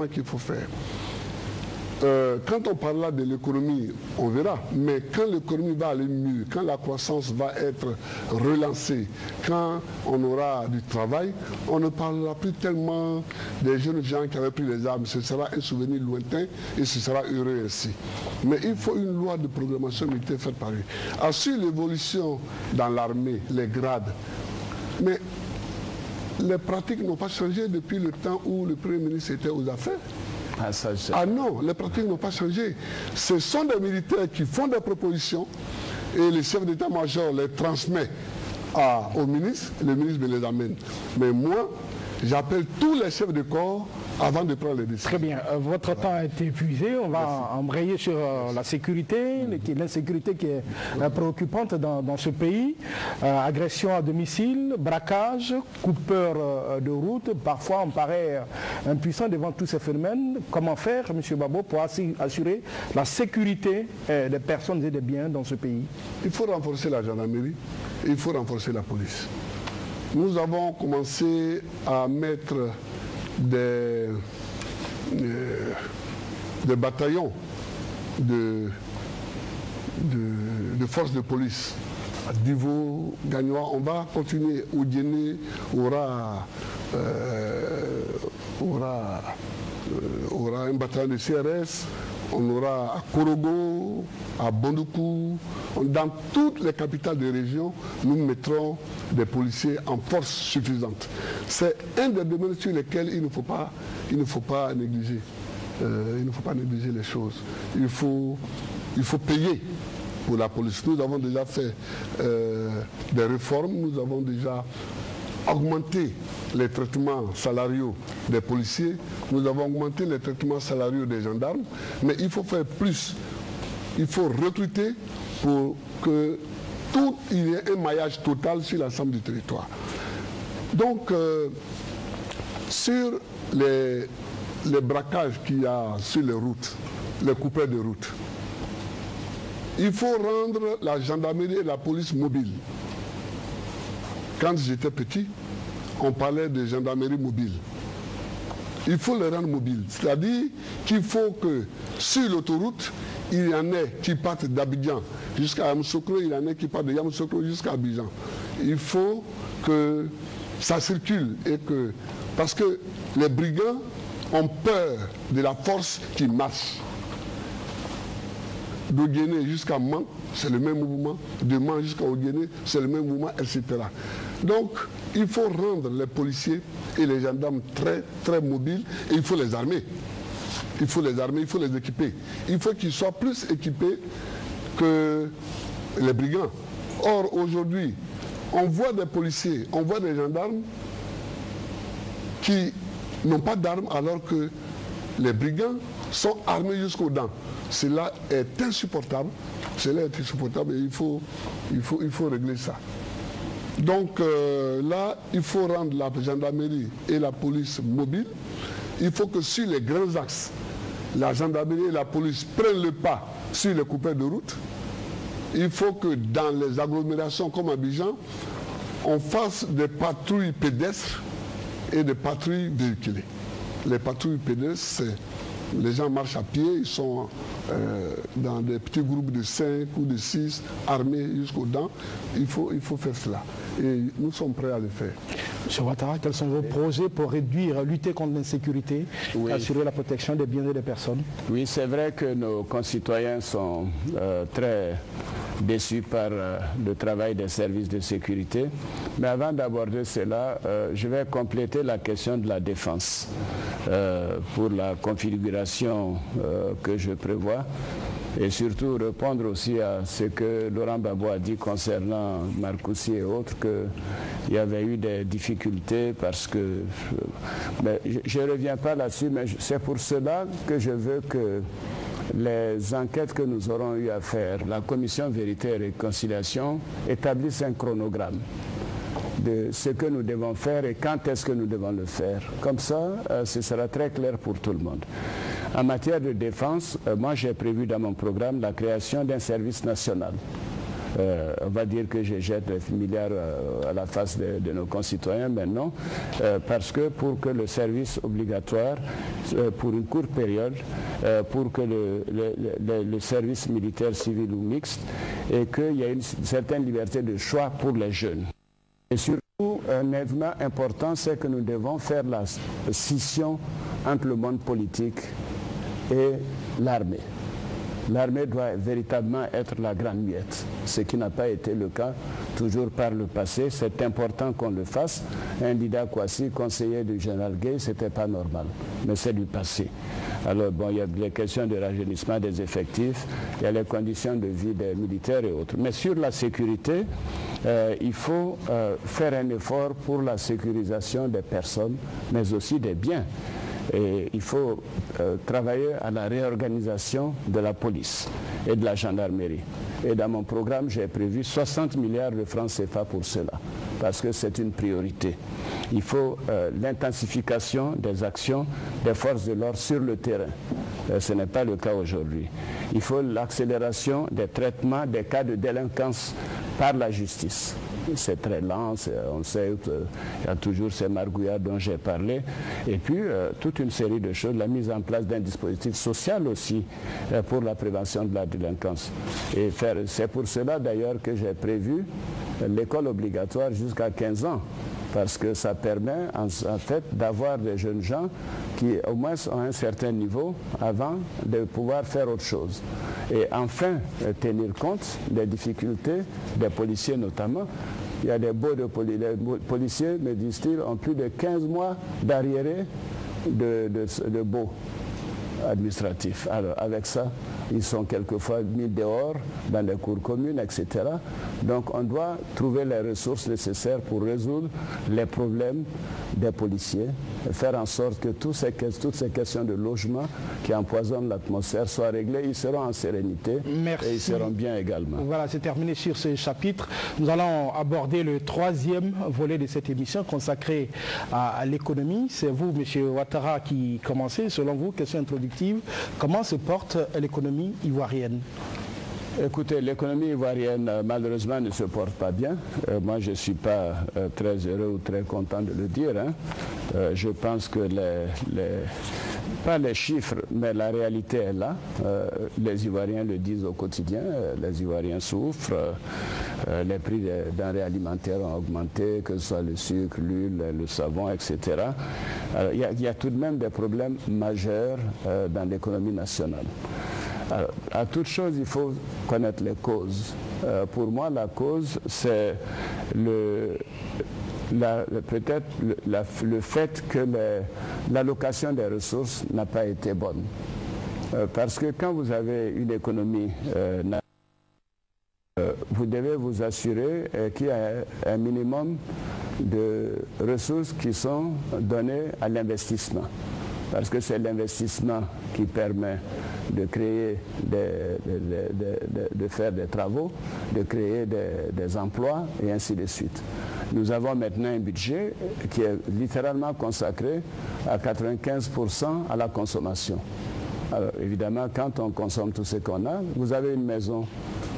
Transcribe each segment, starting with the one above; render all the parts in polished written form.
qu'il faut faire. Quand on parlera de l'économie, on verra, mais quand l'économie va aller mieux, quand la croissance va être relancée, quand on aura du travail, on ne parlera plus tellement des jeunes gens qui avaient pris les armes. Ce sera un souvenir lointain et ce sera heureux ainsi. Mais il faut une loi de programmation militaire faite par eux. Assure l'évolution dans l'armée, les grades. Mais les pratiques n'ont pas changé depuis le temps où le Premier ministre était aux affaires. Ah non, les pratiques n'ont pas changé. Ce sont des militaires qui font des propositions et le chef d'état-major les transmet au ministre, le ministre me les amène. Mais moi, j'appelle tous les chefs de corps avant de prendre les décisions. Très bien. Votre temps a été épuisé. On va embrayer sur la sécurité, l'insécurité qui est préoccupante dans ce pays. Agression à domicile, braquage, coupeur de route. Parfois, on paraît impuissant devant tous ces phénomènes. Comment faire, M. Babo, pour assurer la sécurité des personnes et des biens dans ce pays? Il faut renforcer la gendarmerie et il faut renforcer la police. Nous avons commencé à mettre des bataillons de forces de police à Divo, Gagnois. On va continuer. Au Guinée, aura un bataillon de CRS. On aura à Korogo, à Bondoukou, dans toutes les capitales des régions, nous mettrons des policiers en force suffisante. C'est un des domaines sur lesquels il ne faut pas négliger. Il ne faut pas négliger les choses. Il faut payer pour la police. Nous avons déjà fait des réformes, nous avons déjà augmenté les traitements salariaux des policiers, nous avons augmenté les traitements salariaux des gendarmes, mais il faut faire plus. Il faut recruter pour que il y ait un maillage total sur l'ensemble du territoire. Donc, sur les braquages qu'il y a sur les routes, les coupeurs de route, il faut rendre la gendarmerie et la police mobiles. Quand j'étais petit, on parlait de gendarmerie mobile. Il faut les rendre mobiles. C'est-à-dire qu'il faut que sur l'autoroute, il y en ait qui partent d'Abidjan jusqu'à Yamoussoukro, il y en a qui partent de Yamoussoukro jusqu'à Abidjan. Il faut que ça circule et que... Parce que les brigands ont peur de la force qui marche. De Guinée jusqu'à Man, c'est le même mouvement. De Man jusqu'à Guinée, c'est le même mouvement, etc. Donc, il faut rendre les policiers et les gendarmes très, très mobiles et il faut les armer. Il faut les armer, il faut les équiper. Il faut qu'ils soient plus équipés que les brigands. Or, aujourd'hui, on voit des policiers, on voit des gendarmes qui n'ont pas d'armes alors que les brigands sont armés jusqu'aux dents. Cela est insupportable. Cela est insupportable et il faut régler ça. Donc là, il faut rendre la gendarmerie et la police mobiles. Il faut que sur les grands axes, la gendarmerie et la police prennent le pas sur les coupeurs de route. Il faut que dans les agglomérations comme Abidjan, on fasse des patrouilles pédestres et des patrouilles véhiculées. Les patrouilles pédestres, les gens marchent à pied, ils sont dans des petits groupes de 5 ou de 6, armés jusqu'aux dents. Il faut faire cela. Et nous sommes prêts à le faire. M. Ouattara, quels sont vos projets pour lutter contre l'insécurité, assurer la protection des biens et des personnes? Oui, c'est vrai que nos concitoyens sont très déçus par le travail des services de sécurité. Mais avant d'aborder cela, je vais compléter la question de la défense pour la configuration que je prévois et surtout répondre aussi à ce que Laurent Gbagbo a dit concernant Marcoussis et autres, qu'il y avait eu des difficultés parce que... je ne reviens pas là-dessus, mais c'est pour cela que je veux que les enquêtes que nous aurons eu à faire, la commission Vérité et Réconciliation, établissent un chronogramme de ce que nous devons faire et quand est-ce que nous devons le faire. Comme ça, ce sera très clair pour tout le monde. En matière de défense, moi j'ai prévu dans mon programme la création d'un service national On va dire que je jette les milliards à la face de nos concitoyens, mais non, parce que pour que le service obligatoire, pour une courte période, pour que le service militaire, civil ou mixte, et qu'il y ait une certaine liberté de choix pour les jeunes. Et surtout, un événement important, c'est que nous devons faire la scission entre le monde politique et l'armée. L'armée doit véritablement être la grande muette, ce qui n'a pas été le cas toujours par le passé. C'est important qu'on le fasse. Ndida Kouassi, conseiller du général Gueye, ce n'était pas normal, mais c'est du passé. Alors bon, il y a des questions de rajeunissement des effectifs, il y a les conditions de vie des militaires et autres. Mais sur la sécurité, il faut faire un effort pour la sécurisation des personnes, mais aussi des biens. Et il faut travailler à la réorganisation de la police et de la gendarmerie. Et dans mon programme, j'ai prévu 60 milliards de francs CFA pour cela, parce que c'est une priorité. Il faut l'intensification des actions des forces de l'ordre sur le terrain. Ce n'est pas le cas aujourd'hui. Il faut l'accélération des traitements des cas de délinquance par la justice. C'est très lent, on sait qu'il y a toujours ces margouillards dont j'ai parlé. Et puis, toute une série de choses, la mise en place d'un dispositif social aussi pour la prévention de la délinquance. Et c'est pour cela d'ailleurs que j'ai prévu l'école obligatoire jusqu'à 15 ans. Parce que ça permet en fait d'avoir des jeunes gens qui au moins ont un certain niveau avant de pouvoir faire autre chose. Et enfin, tenir compte des difficultés des policiers notamment. Il y a des baux de policiers, me disent-ils, ont plus de 15 mois d'arriérés de baux administratifs. Alors avec ça, ils sont quelquefois mis dehors dans les cours communes, etc. Donc on doit trouver les ressources nécessaires pour résoudre les problèmes des policiers, et faire en sorte que toutes ces questions de logement qui empoisonnent l'atmosphère soient réglées. Ils seront en sérénité. Merci. Et ils seront bien également. Voilà, c'est terminé sur ce chapitre. Nous allons aborder le troisième volet de cette émission consacrée à l'économie. C'est vous, M. Ouattara, qui commencez. Selon vous, question introductive, comment se porte l'économie ivoirienne? Écoutez, l'économie ivoirienne, malheureusement, ne se porte pas bien. Moi, je ne suis pas très heureux ou très content de le dire. Hein. Je pense que pas les chiffres, mais la réalité est là. Les Ivoiriens le disent au quotidien. Les Ivoiriens souffrent. Les prix des denrées alimentaires ont augmenté, que ce soit le sucre, l'huile, le savon, etc. Il y a tout de même des problèmes majeurs dans l'économie nationale. Alors, à toute chose, il faut connaître les causes. Pour moi, la cause, c'est peut-être le fait que l'allocation des ressources n'a pas été bonne. Parce que quand vous avez une économie vous devez vous assurer qu'il y a un minimum de ressources qui sont données à l'investissement. Parce que c'est l'investissement qui permet de créer, de faire des travaux, de créer des emplois et ainsi de suite. Nous avons maintenant un budget qui est littéralement consacré à 95% à la consommation. Alors évidemment, quand on consomme tout ce qu'on a, vous avez une maison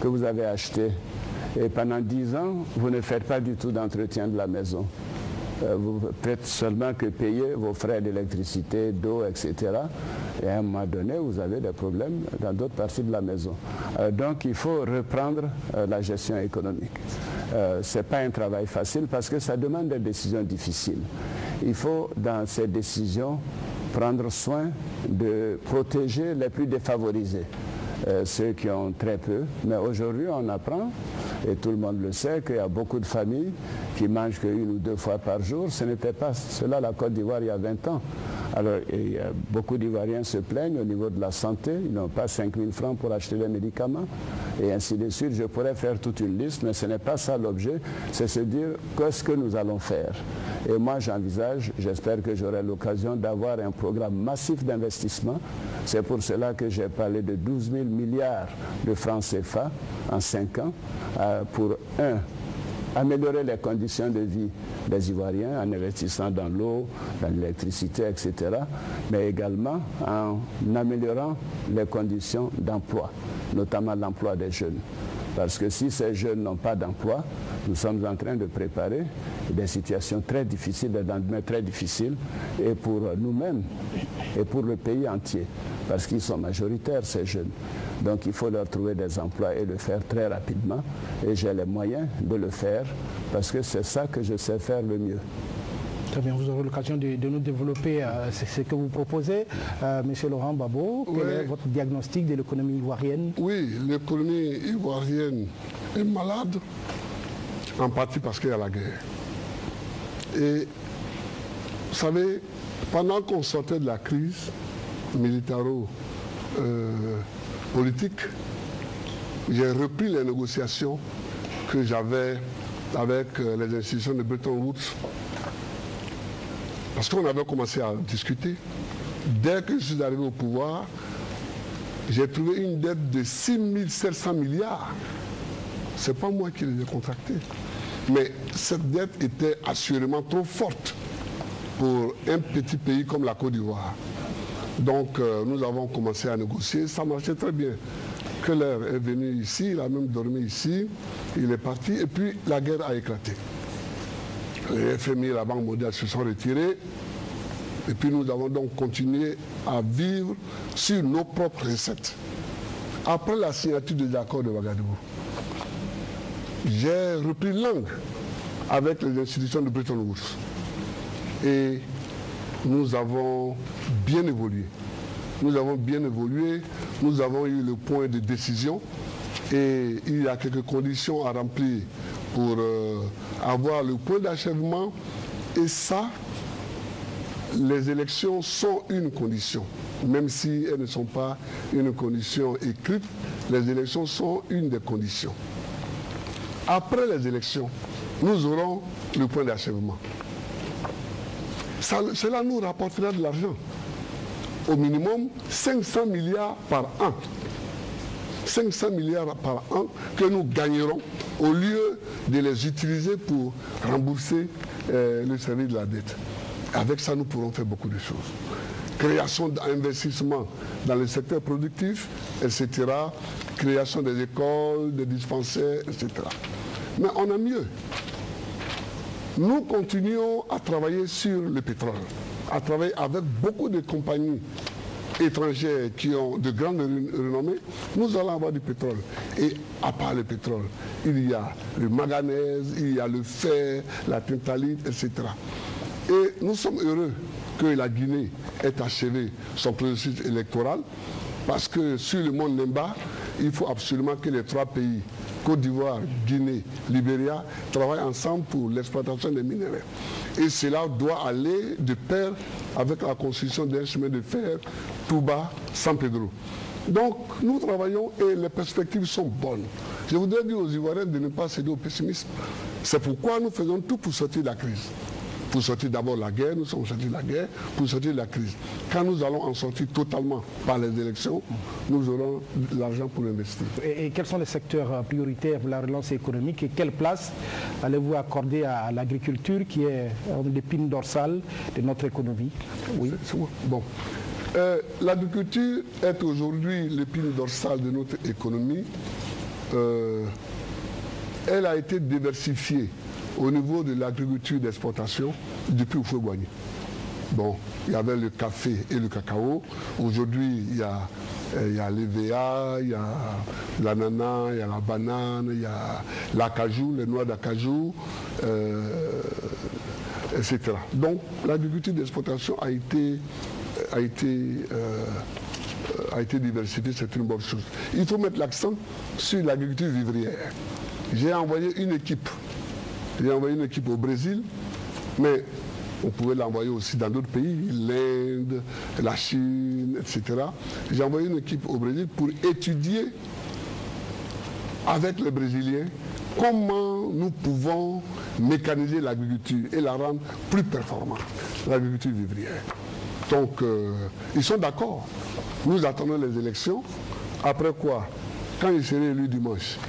que vous avez achetée et pendant 10 ans, vous ne faites pas du tout d'entretien de la maison. Vous faites seulement que payer vos frais d'électricité, d'eau, etc. Et à un moment donné, vous avez des problèmes dans d'autres parties de la maison. Donc il faut reprendre la gestion économique. Ce n'est pas un travail facile parce que ça demande des décisions difficiles. Il faut, dans ces décisions, prendre soin de protéger les plus défavorisés. Ceux qui ont très peu. Mais aujourd'hui, on apprend, et tout le monde le sait, qu'il y a beaucoup de familles qui mangent qu'une ou 2 fois par jour. Ce n'était pas cela la Côte d'Ivoire il y a 20 ans. Alors, beaucoup d'Ivoiriens se plaignent au niveau de la santé. Ils n'ont pas 5 000 francs pour acheter des médicaments. Et ainsi de suite. Je pourrais faire toute une liste, mais ce n'est pas ça l'objet. C'est se dire, qu'est-ce que nous allons faire? Et moi, j'envisage, j'espère que j'aurai l'occasion d'avoir un programme massif d'investissement. C'est pour cela que j'ai parlé de 12 000 milliards de francs CFA en 5 ans pour, améliorer les conditions de vie des Ivoiriens en investissant dans l'eau, dans l'électricité, etc. Mais également en améliorant les conditions d'emploi, notamment l'emploi des jeunes. Parce que si ces jeunes n'ont pas d'emploi, nous sommes en train de préparer des situations très difficiles, des lendemains très difficiles, et pour nous-mêmes et pour le pays entier, parce qu'ils sont majoritaires, ces jeunes. Donc il faut leur trouver des emplois et le faire très rapidement, et j'ai les moyens de le faire, parce que c'est ça que je sais faire le mieux. Très bien, vous aurez l'occasion de nous développer ce que vous proposez. Monsieur Laurent Gbagbo, quel est votre diagnostic de l'économie ivoirienne? Oui, l'économie ivoirienne est malade, en partie parce qu'il y a la guerre. Et vous savez, pendant qu'on sortait de la crise militaro-politique, j'ai repris les négociations que j'avais avec les institutions de Bretton Woods. Parce qu'on avait commencé à discuter. Dès que je suis arrivé au pouvoir, j'ai trouvé une dette de 6 700 milliards. Ce n'est pas moi qui les ai contractés. Mais cette dette était assurément trop forte pour un petit pays comme la Côte d'Ivoire. Donc nous avons commencé à négocier. Ça marchait très bien. Keller est venu ici, il a même dormi ici. Il est parti et puis la guerre a éclaté. Les FMI et la Banque mondiale se sont retirés et puis nous avons donc continué à vivre sur nos propres recettes. Après la signature des accords de Ouagadougou, j'ai repris langue avec les institutions de Bretton Woods et nous avons bien évolué. Nous avons bien évolué, nous avons eu le point de décision et il y a quelques conditions à remplir pour avoir le point d'achèvement. Et ça, les élections sont une condition. Même si elles ne sont pas une condition écrite, les élections sont une des conditions. Après les élections, nous aurons le point d'achèvement. Cela nous rapportera de l'argent. Au minimum 500 milliards par an. 500 milliards par an que nous gagnerons au lieu de les utiliser pour rembourser le service de la dette. Avec ça, nous pourrons faire beaucoup de choses. Création d'investissements dans le secteur productif, etc. Création des écoles, des dispensaires, etc. Mais on a mieux. Nous continuons à travailler sur le pétrole, à travailler avec beaucoup de compagnies étrangères qui ont de grandes renommées. Nous allons avoir du pétrole. Et à part le pétrole, il y a le manganèse, il y a le fer, la tintalite, etc. Et nous sommes heureux que la Guinée ait achevé son processus électoral parce que sur le monde Nemba, il faut absolument que les trois pays, Côte d'Ivoire, Guinée, Libéria, travaillent ensemble pour l'exploitation des minéraux. Et cela doit aller de pair avec la construction d'un chemin de fer Touba-San Pedro. Donc nous travaillons et les perspectives sont bonnes. Je voudrais dire aux Ivoiriens de ne pas céder au pessimisme. C'est pourquoi nous faisons tout pour sortir de la crise. Pour sortir d'abord de la guerre, nous sommes sortis de la guerre, pour sortir de la crise. Quand nous allons en sortir totalement par les élections, nous aurons de l'argent pour investir. Et quels sont les secteurs prioritaires pour la relance économique et quelle place allez-vous accorder à l'agriculture qui est l'épine dorsale de notre économie? Oui, c'est moi. Bon. L'agriculture est aujourd'hui l'épine dorsale de notre économie. Elle a été diversifiée au niveau de l'agriculture d'exportation depuis Houphouët-Boigny. Bon, il y avait le café et le cacao. Aujourd'hui, il y a l'EVA, il y a l'ananas, il y a la banane, il y a l'acajou, les noix d'acajou, etc. Donc, l'agriculture d'exportation a été diversifiée, c'est une bonne chose. Il faut mettre l'accent sur l'agriculture vivrière. J'ai envoyé une équipe au Brésil, mais on pouvait l'envoyer aussi dans d'autres pays, l'Inde, la Chine, etc. J'ai envoyé une équipe au Brésil pour étudier avec les Brésiliens comment nous pouvons mécaniser l'agriculture et la rendre plus performante, l'agriculture vivrière. Donc, ils sont d'accord. Nous attendons les élections. Après quoi, quand ils seront élus dimanche,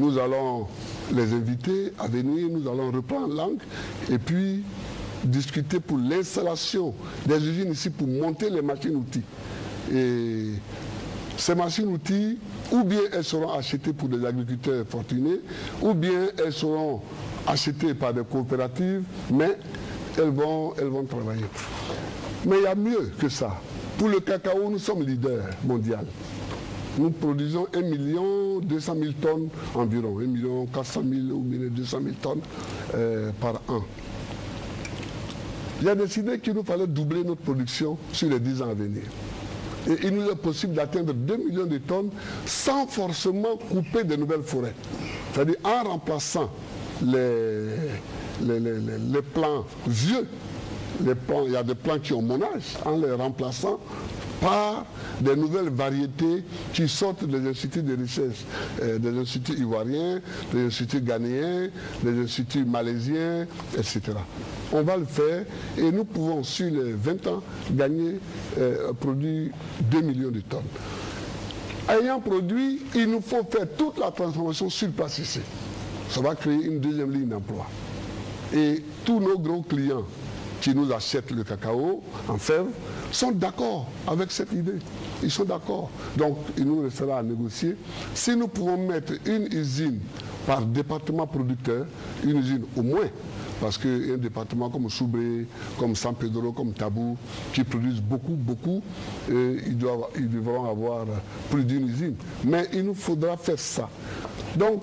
nous allons les inviter à venir, nous allons reprendre langue et puis discuter pour l'installation des usines ici pour monter les machines-outils. Et Ces machines-outils, ou bien elles seront achetées pour des agriculteurs fortunés, ou bien elles seront achetées par des coopératives, mais elles vont travailler. Mais il y a mieux que ça. Pour le cacao, nous sommes leaders mondial. Nous produisons 1 200 000 tonnes environ, 1 400 000 ou 200 000 tonnes par an. Il a décidé qu'il nous fallait doubler notre production sur les 10 ans à venir. Et il nous est possible d'atteindre 2 millions de tonnes sans forcément couper de nouvelles forêts. C'est-à-dire en remplaçant les plants vieux, il y a des plants qui ont mon âge, en les remplaçant par des nouvelles variétés qui sortent des instituts de recherche, des instituts ivoiriens, des instituts ghanéens, des instituts malaisiens, etc. On va le faire et nous pouvons, sur les 20 ans, produire 2 millions de tonnes. Ayant produit, il nous faut faire toute la transformation sur place ici. Ça va créer une deuxième ligne d'emploi. Et tous nos gros clients qui nous achètent le cacao en fève sont d'accord avec cette idée. Ils sont d'accord. Donc, il nous restera à négocier. Si nous pouvons mettre une usine par département producteur, une usine au moins, parce qu'un département comme Soubré, comme San Pedro, comme Tabou, qui produisent beaucoup, ils devront avoir plus d'une usine. Mais il nous faudra faire ça. Donc,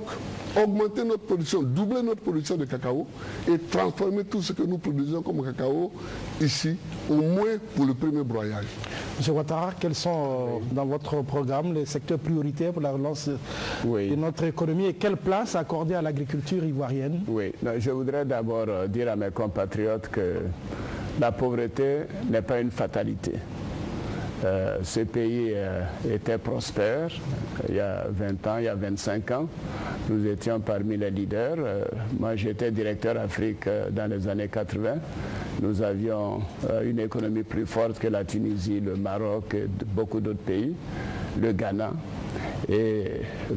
augmenter notre production, doubler notre production de cacao et transformer tout ce que nous produisons comme cacao ici, au moins pour le premier broyage. M. Ouattara, quels sont dans votre programme les secteurs prioritaires pour la relance de notre économie et quelle place accorder à l'agriculture ivoirienne? Oui, je voudrais d'abord dire à mes compatriotes que la pauvreté n'est pas une fatalité. Ce pays était prospère il y a 20 ans, il y a 25 ans. Nous étions parmi les leaders. Moi, j'étais directeur Afrique dans les années 80. Nous avions une économie plus forte que la Tunisie, le Maroc et beaucoup d'autres pays, le Ghana. Et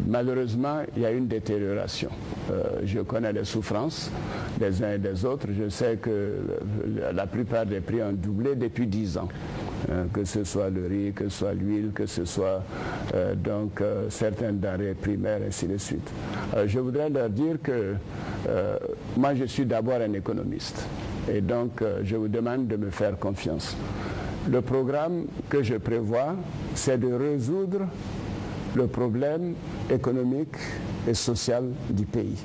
malheureusement, il y a une détérioration. Je connais les souffrances des uns et des autres. Je sais que la plupart des prix ont doublé depuis 10 ans. Que ce soit le riz, que ce soit l'huile, que ce soit certains denrées primaires, ainsi de suite. Je voudrais leur dire que moi je suis d'abord un économiste et donc je vous demande de me faire confiance. Le programme que je prévois, c'est de résoudre le problème économique et social du pays.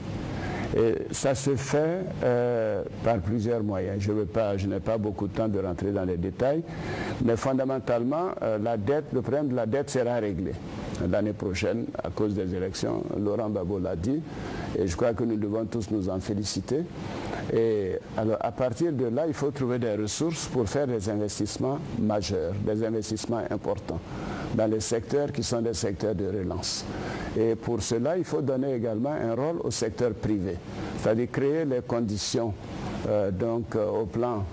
Et ça se fait par plusieurs moyens. Je n'ai pas beaucoup de temps de rentrer dans les détails, mais fondamentalement, le problème de la dette sera réglé l'année prochaine à cause des élections. Laurent Gbagbo l'a dit, et je crois que nous devons tous nous en féliciter. Et alors, à partir de là, il faut trouver des ressources pour faire des investissements majeurs, des investissements importants dans les secteurs qui sont des secteurs de relance. Et pour cela, il faut donner également un rôle au secteur privé, c'est-à-dire créer les conditions au plan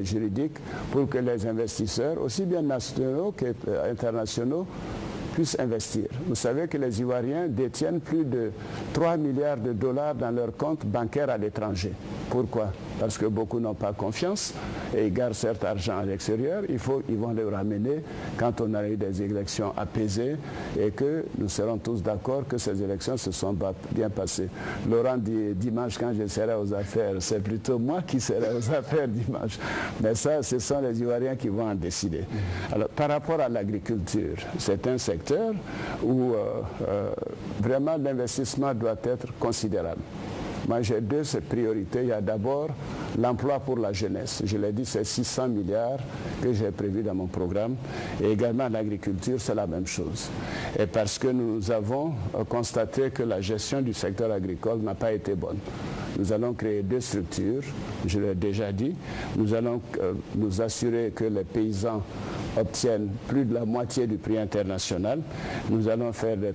juridique pour que les investisseurs, aussi bien nationaux qu'internationaux, puissent investir. Vous savez que les Ivoiriens détiennent plus de 3 milliards de dollars dans leurs comptes bancaires à l'étranger. Pourquoi? Parce que beaucoup n'ont pas confiance et ils gardent cet argent à l'extérieur. Ils vont le ramener quand on a eu des élections apaisées et que nous serons tous d'accord que ces élections se sont bien passées. Laurent dit dimanche quand je serai aux affaires, c'est plutôt moi qui serai aux affaires dimanche. Mais ça, ce sont les Ivoiriens qui vont en décider. Alors, par rapport à l'agriculture, c'est un secteur où vraiment l'investissement doit être considérable. Moi, j'ai deux priorités. Il y a d'abord l'emploi pour la jeunesse. Je l'ai dit, c'est 600 milliards que j'ai prévu dans mon programme. Et également l'agriculture, c'est la même chose. Et parce que nous avons constaté que la gestion du secteur agricole n'a pas été bonne. Nous allons créer deux structures, je l'ai déjà dit. Nous allons nous assurer que les paysans obtiennent plus de la moitié du prix international. Nous allons faire des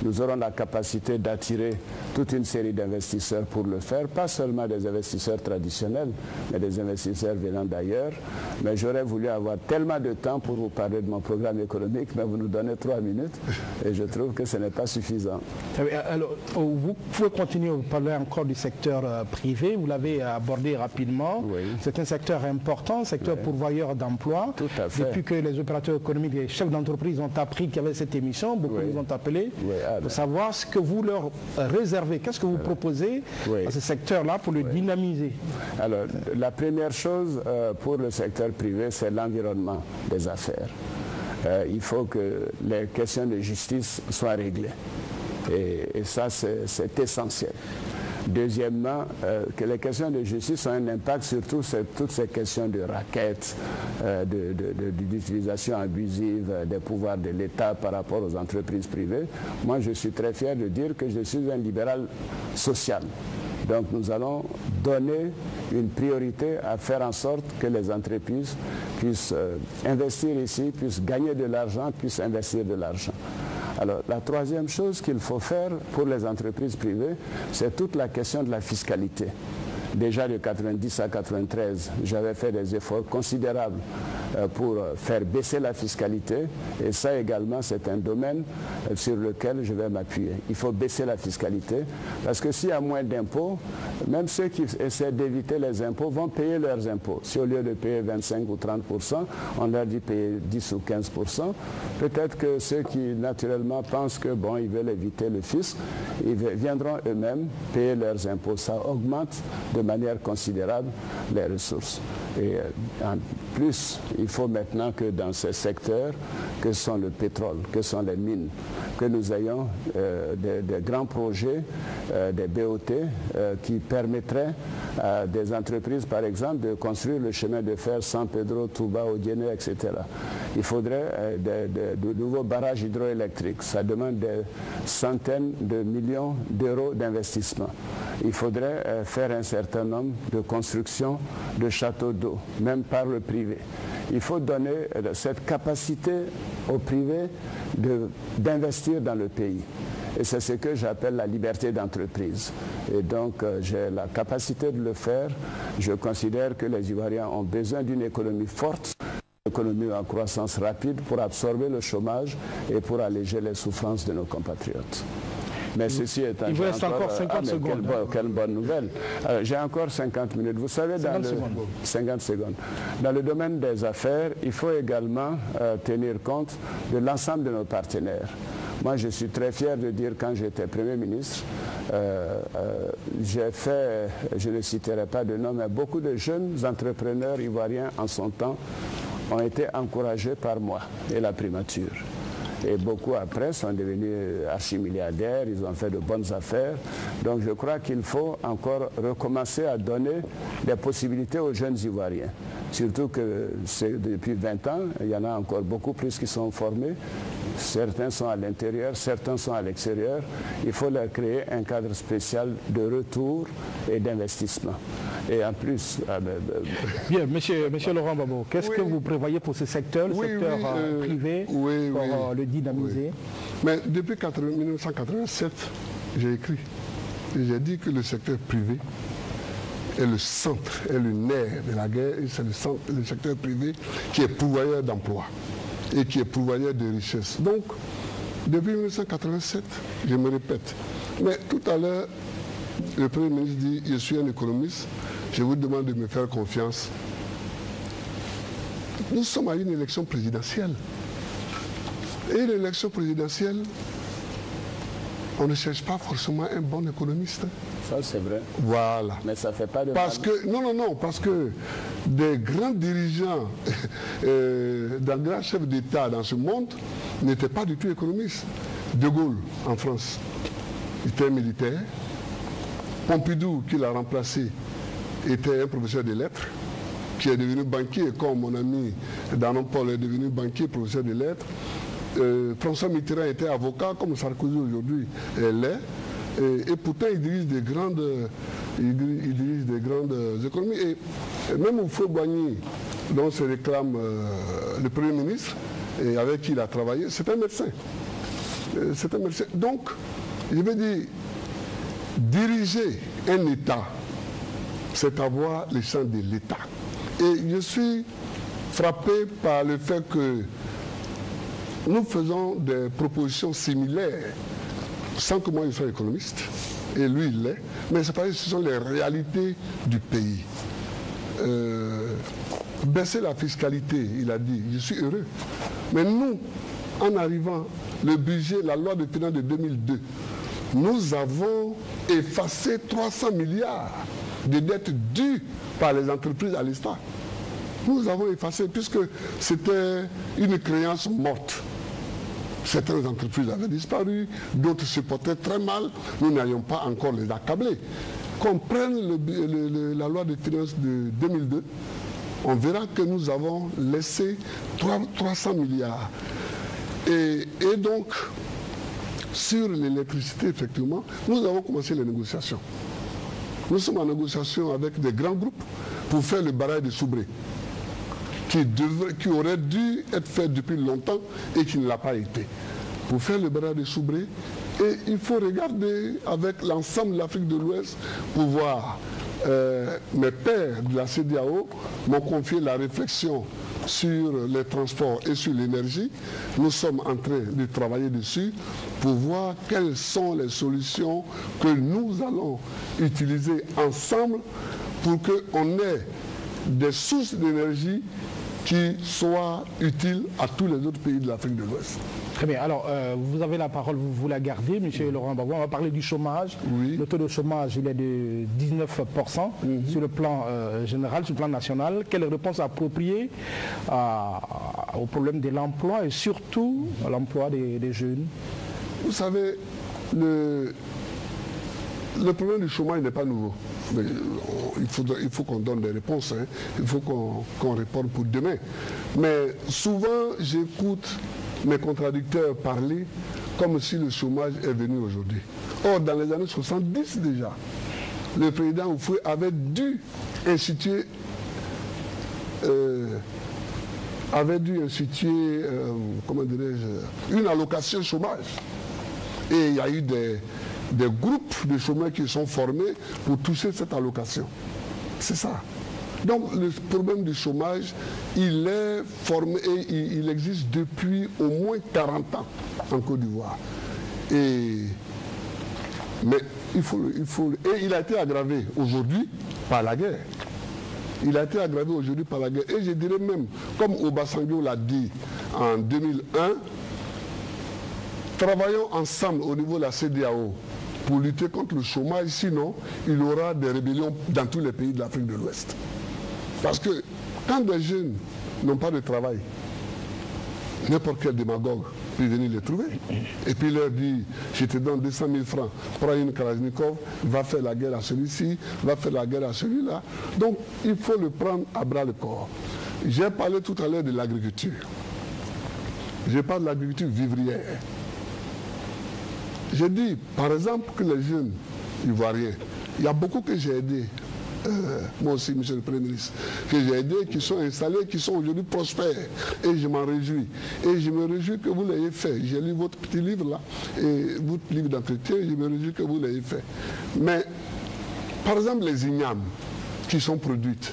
nous aurons la capacité d'attirer toute une série d'investisseurs pour le faire, pas seulement des investisseurs traditionnels, mais des investisseurs venant d'ailleurs. Mais j'aurais voulu avoir tellement de temps pour vous parler de mon programme économique, mais vous nous donnez 3 minutes et je trouve que ce n'est pas suffisant. Alors, vous pouvez continuer à parler encore du secteur privé, vous l'avez abordé rapidement. Oui. C'est un secteur important, secteur pourvoyeur d'emplois. Tout à fait. Depuis que les opérateurs économiques, les chefs d'entreprise ont appris qu'il y avait cette émission, beaucoup nous ont appelés pour savoir ce que vous leur réservez, qu'est-ce que vous proposez à ce secteur-là pour le dynamiser. Alors, la première chose pour le secteur privé, c'est l'environnement des affaires. Il faut que les questions de justice soient réglées. Et ça, c'est essentiel. Deuxièmement, que les questions de justice ont un impact sur toutes ces questions de raquettes, d'utilisation abusive des pouvoirs de l'État par rapport aux entreprises privées. Moi, je suis très fier de dire que je suis un libéral social. Donc nous allons donner une priorité à faire en sorte que les entreprises puissent investir ici, puissent gagner de l'argent, puissent investir de l'argent. Alors, la troisième chose qu'il faut faire pour les entreprises privées, c'est toute la question de la fiscalité. Déjà de 90 à 93, j'avais fait des efforts considérables pour faire baisser la fiscalité et ça également c'est un domaine sur lequel je vais m'appuyer. Il faut baisser la fiscalité parce que s'il y a moins d'impôts, même ceux qui essaient d'éviter les impôts vont payer leurs impôts. Si au lieu de payer 25 ou 30%, on leur dit payer 10 ou 15%, peut-être que ceux qui naturellement pensent que bon, ils veulent éviter le fisc, ils viendront eux-mêmes payer leurs impôts. Ça augmente de manière considérable les ressources. Et en plus, il faut maintenant que dans ces secteurs, que sont le pétrole, que sont les mines, que nous ayons des grands projets, des BOT, qui permettraient à des entreprises, par exemple, de construire le chemin de fer San Pedro, Touba, Odiene, etc. Il faudrait de nouveaux barrages hydroélectriques. Ça demande des centaines de millions d'euros d'investissement. Il faudrait faire un certain nombre de constructions de châteaux d'eau, même par le privé. Il faut donner cette capacité au privé d'investir dans le pays. Et c'est ce que j'appelle la liberté d'entreprise. Et donc, j'ai la capacité de le faire. Je considère que les Ivoiriens ont besoin d'une économie forte, une économie en croissance rapide pour absorber le chômage et pour alléger les souffrances de nos compatriotes. Mais ceci étant, il vous reste encore 50 secondes. Quelle bonne nouvelle. J'ai encore 50 minutes. Vous savez, 50 secondes. Dans le domaine des affaires, il faut également tenir compte de l'ensemble de nos partenaires. Moi, je suis très fier de dire, quand j'étais Premier ministre, j'ai fait, je ne citerai pas de nom, mais beaucoup de jeunes entrepreneurs ivoiriens en son temps ont été encouragés par moi et la primature. Et beaucoup après sont devenus archimilliardaires, ils ont fait de bonnes affaires. Donc je crois qu'il faut encore recommencer à donner des possibilités aux jeunes Ivoiriens. Surtout que depuis 20 ans, il y en a encore beaucoup plus qui sont formés. Certains sont à l'intérieur, certains sont à l'extérieur. Il faut leur créer un cadre spécial de retour et d'investissement. Et en plus... Bien, monsieur Laurent Gbagbo, qu'est-ce que vous prévoyez pour ce secteur, le secteur privé, pour le dynamiser? Mais depuis 1987, j'ai écrit. J'ai dit que le secteur privé est le centre, est le nerf de la guerre, et c'est le secteur privé qui est pourvoyeur d'emplois et qui est pourvoyeur de richesses. Donc, depuis 1987, je me répète, mais tout à l'heure, le Premier ministre dit, je suis un économiste, je vous demande de me faire confiance. Nous sommes à une élection présidentielle. Et l'élection présidentielle, on ne cherche pas forcément un bon économiste. Ça, c'est vrai. Voilà. Mais ça ne fait pas de parce mal. que, non, parce que des grands dirigeants, des grands chefs d'État dans ce monde n'étaient pas du tout économistes. De Gaulle, en France, était militaire. Pompidou, qui l'a remplacé, était un professeur de lettres, qui est devenu banquier, comme mon ami Danon Paul est devenu banquier, professeur de lettres. François Mitterrand était avocat, comme Sarkozy aujourd'hui l'est. Et pourtant, il dirige des grandes économies. Et même Houphouët-Boigny, dont se réclame le Premier ministre, et avec qui il a travaillé, c'est un médecin. c'est un merci. Donc, je veux dire, diriger un État, c'est avoir les champs de l'État. Et je suis frappé par le fait que nous faisons des propositions similaires, sans que moi je sois économiste, et lui il l'est, mais c'est parce que ce sont les réalités du pays. Baisser la fiscalité, il a dit, je suis heureux. Mais nous, en arrivant, le budget, la loi de finances de 2002, nous avons effacé 300 milliards de dettes dues par les entreprises à l'État. Nous avons effacé, puisque c'était une créance morte. Certaines entreprises avaient disparu, d'autres se portaient très mal, nous n'allions pas encore les accabler. Qu'on prenne la loi de finances de 2002, on verra que nous avons laissé 300 milliards. Et donc, sur l'électricité, effectivement, nous avons commencé les négociations. Nous sommes en négociation avec des grands groupes pour faire le barrage de Soubré, qui aurait dû être fait depuis longtemps et qui ne l'a pas été. Pour faire le barrage de Soubré, et il faut regarder avec l'ensemble de l'Afrique de l'Ouest pour voir. Mes pairs de la CEDEAO m'ont confié la réflexion sur les transports et sur l'énergie. Nous sommes en train de travailler dessus pour voir quelles sont les solutions que nous allons utiliser ensemble pour qu'on ait des sources d'énergie qui soient utiles à tous les autres pays de l'Afrique de l'Ouest. Très bien. Alors, vous avez la parole, vous la gardez, M. Laurent Gbagbo. On va parler du chômage. Oui. Le taux de chômage, il est de 19% sur le plan général, sur le plan national. Quelle réponse appropriée au problème de l'emploi et surtout à l'emploi des jeunes? Vous savez, le problème du chômage n'est pas nouveau. Mais il faut qu'on donne des réponses. Hein. Il faut qu'on réponde pour demain. Mais souvent, j'écoute mes contradicteurs parler comme si le chômage est venu aujourd'hui. Or, dans les années 70 déjà, le président Oufoué avait dû instituer comment dirais-je, une allocation chômage. Et il y a eu des groupes de chômeurs qui sont formés pour toucher cette allocation. C'est ça. Donc le problème du chômage, il est formé et il existe depuis au moins 40 ans en Côte d'Ivoire. Mais et il a été aggravé aujourd'hui par la guerre. Il a été aggravé aujourd'hui par la guerre. Et je dirais même, comme Obasanjo l'a dit en 2001, travaillons ensemble au niveau de la CEDEAO pour lutter contre le chômage, sinon il y aura des rébellions dans tous les pays de l'Afrique de l'Ouest. Parce que quand des jeunes n'ont pas de travail, n'importe quel démagogue peut venir les trouver. Et puis leur dit, je te donne 200 000 francs, prends une Kalachnikov, va faire la guerre à celui-ci, va faire la guerre à celui-là. Donc il faut le prendre à bras le corps. J'ai parlé tout à l'heure de l'agriculture. Je parle de l'agriculture vivrière. J'ai dit, par exemple, que les jeunes ivoiriens, il y a beaucoup que j'ai aidés, moi aussi, monsieur le Premier ministre, que j'ai aidés, qui sont installés, qui sont aujourd'hui prospères. Et je m'en réjouis. Et je me réjouis que vous l'ayez fait. J'ai lu votre petit livre là, et votre livre d'entretien, je me réjouis que vous l'ayez fait. Mais, par exemple, les ignames qui sont produites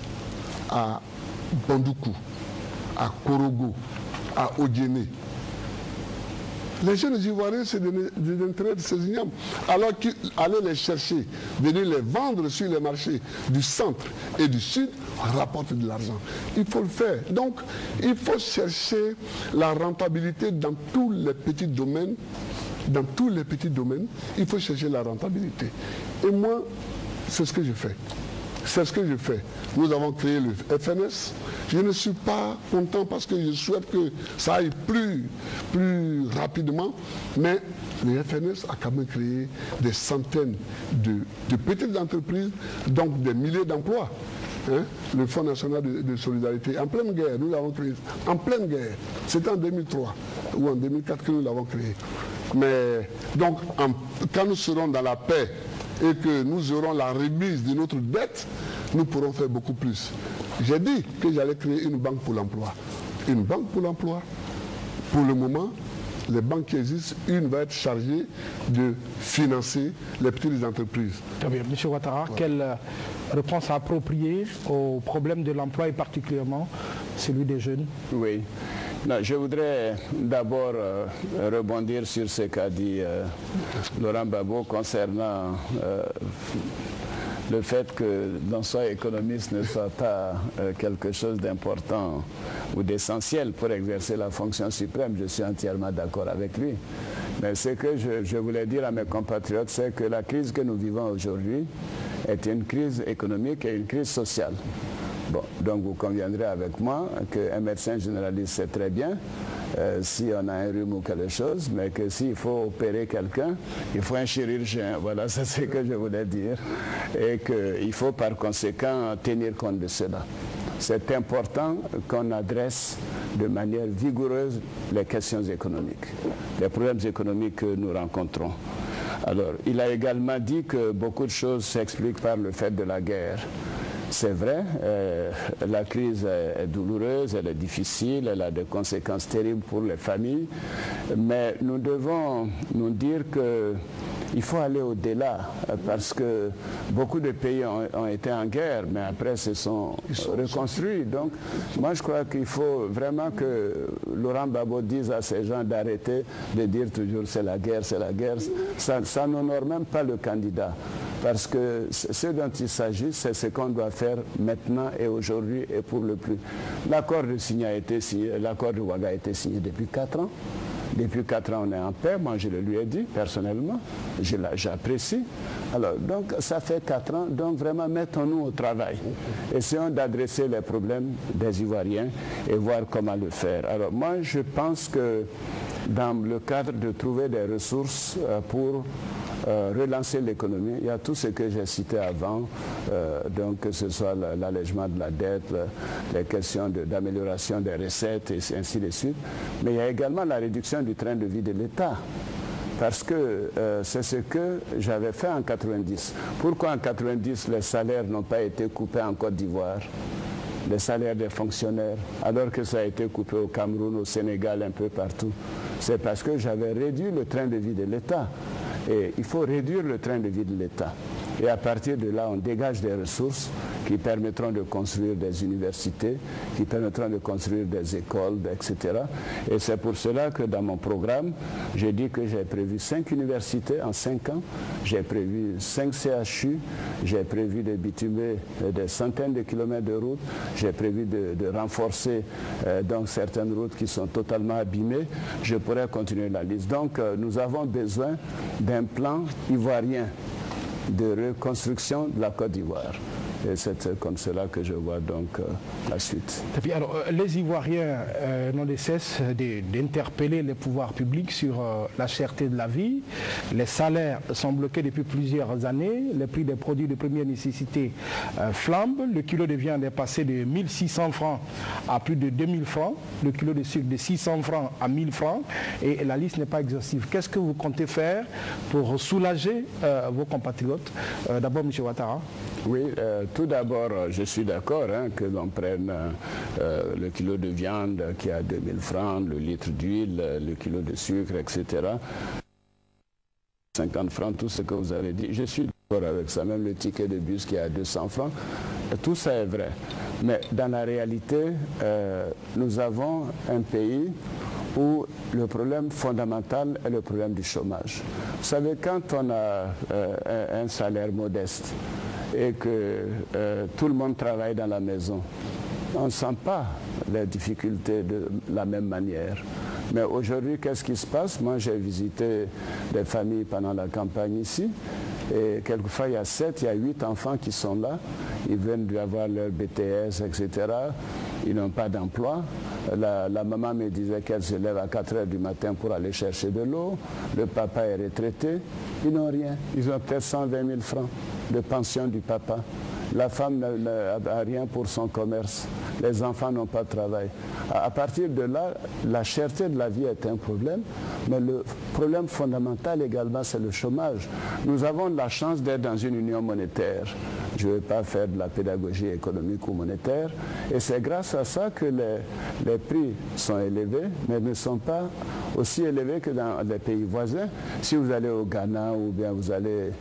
à Bandoukou, à Korogo, à Odiéné, les jeunes Ivoiriens se désintérestent de ces ignames, alors qu'aller les chercher, venir les vendre sur les marchés du centre et du sud, rapporte de l'argent. Il faut le faire. Donc, il faut chercher la rentabilité dans tous les petits domaines. Dans tous les petits domaines, il faut chercher la rentabilité. Et moi, c'est ce que je fais. C'est ce que je fais. Nous avons créé le FNS. Je ne suis pas content parce que je souhaite que ça aille plus rapidement, mais le FNS a quand même créé des centaines de petites entreprises, donc des milliers d'emplois. Hein? Le Fonds national de solidarité, en pleine guerre, nous l'avons créé. En pleine guerre. C'était en 2003 ou en 2004 que nous l'avons créé. Mais donc, quand nous serons dans la paix et que nous aurons la remise de notre dette, nous pourrons faire beaucoup plus. J'ai dit que j'allais créer une banque pour l'emploi. Une banque pour l'emploi. Pour le moment, les banques qui existent, une va être chargée de financer les petites entreprises. Très bien. M. Ouattara, quelle réponse appropriée au problème de l'emploi et particulièrement celui des jeunes? Oui. Non, je voudrais d'abord rebondir sur ce qu'a dit Laurent Gbagbo concernant le fait que d'en soi économiste ne soit pas quelque chose d'important ou d'essentiel pour exercer la fonction suprême. Je suis entièrement d'accord avec lui. Mais ce que je voulais dire à mes compatriotes, c'est que la crise que nous vivons aujourd'hui est une crise économique et une crise sociale. Bon, donc vous conviendrez avec moi qu'un médecin généraliste sait très bien si on a un rhume ou quelque chose, mais que s'il faut opérer quelqu'un, il faut un chirurgien. Voilà, c'est ce que je voulais dire. Et qu'il faut par conséquent tenir compte de cela. C'est important qu'on adresse de manière vigoureuse les questions économiques, les problèmes économiques que nous rencontrons. Alors, il a également dit que beaucoup de choses s'expliquent par le fait de la guerre. C'est vrai, la crise est douloureuse, elle est difficile, elle a des conséquences terribles pour les familles, mais nous devons nous dire qu'il faut aller au-delà, parce que beaucoup de pays ont été en guerre, mais après se sont reconstruits. Donc, moi je crois qu'il faut vraiment que Laurent Gbagbo dise à ces gens d'arrêter de dire toujours c'est la guerre, c'est la guerre. Ça n'honore même pas le candidat. Parce que ce dont il s'agit, c'est ce qu'on doit faire maintenant et aujourd'hui et pour le plus. L'accord de signé a été signé, l'accord de Ouaga a été signé depuis 4 ans. Depuis 4 ans, on est en paix. Moi, je le lui ai dit personnellement. J'apprécie. Alors, donc, ça fait 4 ans. Donc, vraiment, mettons-nous au travail. Essayons d'adresser les problèmes des Ivoiriens et voir comment le faire. Alors, moi, je pense que dans le cadre de trouver des ressources pour relancer l'économie, il y a tout ce que j'ai cité avant, donc que ce soit l'allègement de la dette, les questions d'amélioration des recettes et ainsi de suite, mais il y a également la réduction du train de vie de l'État. Parce que c'est ce que j'avais fait en 90. Pourquoi en 90 les salaires n'ont pas été coupés en Côte d'Ivoire, les salaires des fonctionnaires, alors que ça a été coupé au Cameroun, au Sénégal, un peu partout? C'est parce que j'avais réduit le train de vie de l'État. Et il faut réduire le train de vie de l'État. Et à partir de là, on dégage des ressources qui permettront de construire des universités, qui permettront de construire des écoles, etc. Et c'est pour cela que dans mon programme, j'ai dit que j'ai prévu 5 universités en 5 ans, j'ai prévu 5 CHU, j'ai prévu de bitumer des centaines de kilomètres de routes, j'ai prévu de renforcer donc certaines routes qui sont totalement abîmées. Je pourrais continuer la liste. Donc nous avons besoin d'un plan ivoirien de reconstruction de la Côte d'Ivoire. Et c'est comme cela que je vois donc la suite. Et puis alors, les Ivoiriens n'ont de cesse d'interpeller les pouvoirs publics sur la cherté de la vie. Les salaires sont bloqués depuis plusieurs années. Les prix des produits de première nécessité flambent. Le kilo de viande est passé de 1600 francs à plus de 2000 francs. Le kilo de sucre de 600 francs à 1000 francs. Et la liste n'est pas exhaustive. Qu'est-ce que vous comptez faire pour soulager vos compatriotes? D'abord, M. Ouattara. Oui, tout d'abord, je suis d'accord que l'on prenne le kilo de viande qui est à 2000 francs, le litre d'huile, le kilo de sucre, etc. 50 francs, tout ce que vous avez dit. Je suis d'accord avec ça, même le ticket de bus qui est à 200 francs. Tout ça est vrai. Mais dans la réalité, nous avons un pays où le problème fondamental est le problème du chômage. Vous savez, quand on a un salaire modeste, et que tout le monde travaille dans la maison, on ne sent pas les difficultés de la même manière. Mais aujourd'hui, qu'est-ce qui se passe? Moi, j'ai visité des familles pendant la campagne ici, et quelquefois, il y a 7, il y a 8 enfants qui sont là. Ils viennent d'avoir leur BTS, etc. Ils n'ont pas d'emploi. La maman me disait qu'elle se lève à 4 heures du matin pour aller chercher de l'eau. Le papa est retraité. Ils n'ont rien. Ils ont peut-être 120 000 francs de pension du papa. La femme n'a rien pour son commerce. Les enfants n'ont pas de travail. À partir de là, la cherté de la vie est un problème, mais le problème fondamental également, c'est le chômage. Nous avons la chance d'être dans une union monétaire. Je ne veux pas faire de la pédagogie économique ou monétaire. Et c'est grâce à ça que les prix sont élevés, mais ne sont pas aussi élevé que dans les pays voisins. Si vous allez au Ghana ou bien vous allez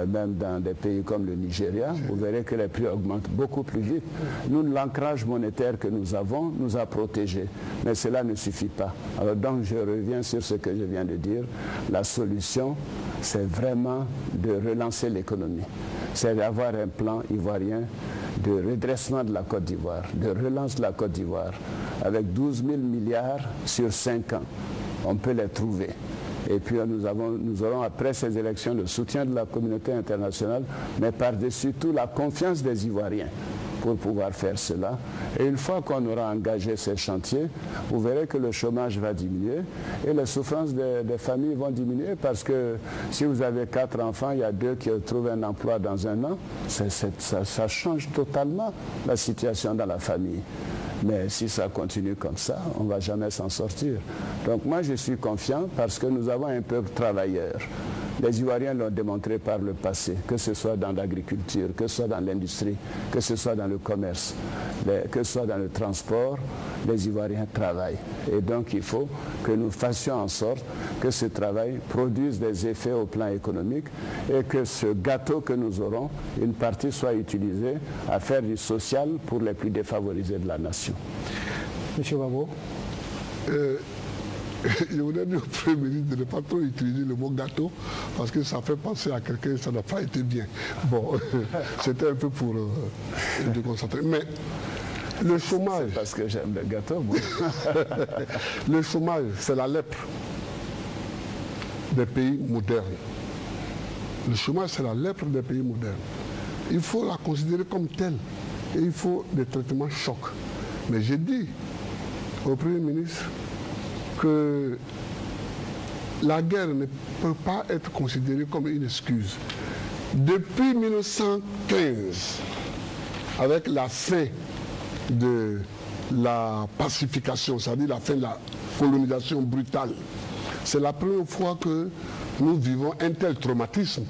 même dans des pays comme le Nigeria, vous verrez que les prix augmentent beaucoup plus vite. Nous, l'ancrage monétaire que nous avons nous a protégés, mais cela ne suffit pas. Alors donc je reviens sur ce que je viens de dire. La solution, c'est vraiment de relancer l'économie. C'est d'avoir un plan ivoirien de redressement de la Côte d'Ivoire, de relance de la Côte d'Ivoire, avec 12 000 milliards sur 5 ans. On peut les trouver. Et puis nous aurons après ces élections le soutien de la communauté internationale, mais par-dessus tout la confiance des Ivoiriens pour pouvoir faire cela. Et une fois qu'on aura engagé ces chantiers, vous verrez que le chômage va diminuer et les souffrances des familles vont diminuer, parce que si vous avez 4 enfants, il y a 2 qui trouvent un emploi dans un an, ça change totalement la situation dans la famille. Mais si ça continue comme ça, on ne va jamais s'en sortir. Donc moi, je suis confiant parce que nous avons un peuple travailleur. Les Ivoiriens l'ont démontré par le passé, que ce soit dans l'agriculture, que ce soit dans l'industrie, que ce soit dans le commerce, que ce soit dans le transport, les Ivoiriens travaillent. Et donc il faut que nous fassions en sorte que ce travail produise des effets au plan économique et que ce gâteau que nous aurons, une partie soit utilisée à faire du social pour les plus défavorisés de la nation. Monsieur Gbagbo. Je voudrais dire au Premier ministre de ne pas trop utiliser le mot gâteau parce que ça fait penser à quelqu'un, ça n'a pas été bien. Bon, c'était un peu pour déconcentrer. Mais le chômage... C'est parce que j'aime le gâteau, moi. Le chômage, c'est la lèpre des pays modernes. Le chômage, c'est la lèpre des pays modernes. Il faut la considérer comme telle et il faut des traitements chocs. Mais j'ai dit au Premier ministre que la guerre ne peut pas être considérée comme une excuse. Depuis 1915, avec la fin de la pacification, c'est-à-dire la fin de la colonisation brutale, c'est la première fois que nous vivons un tel traumatisme.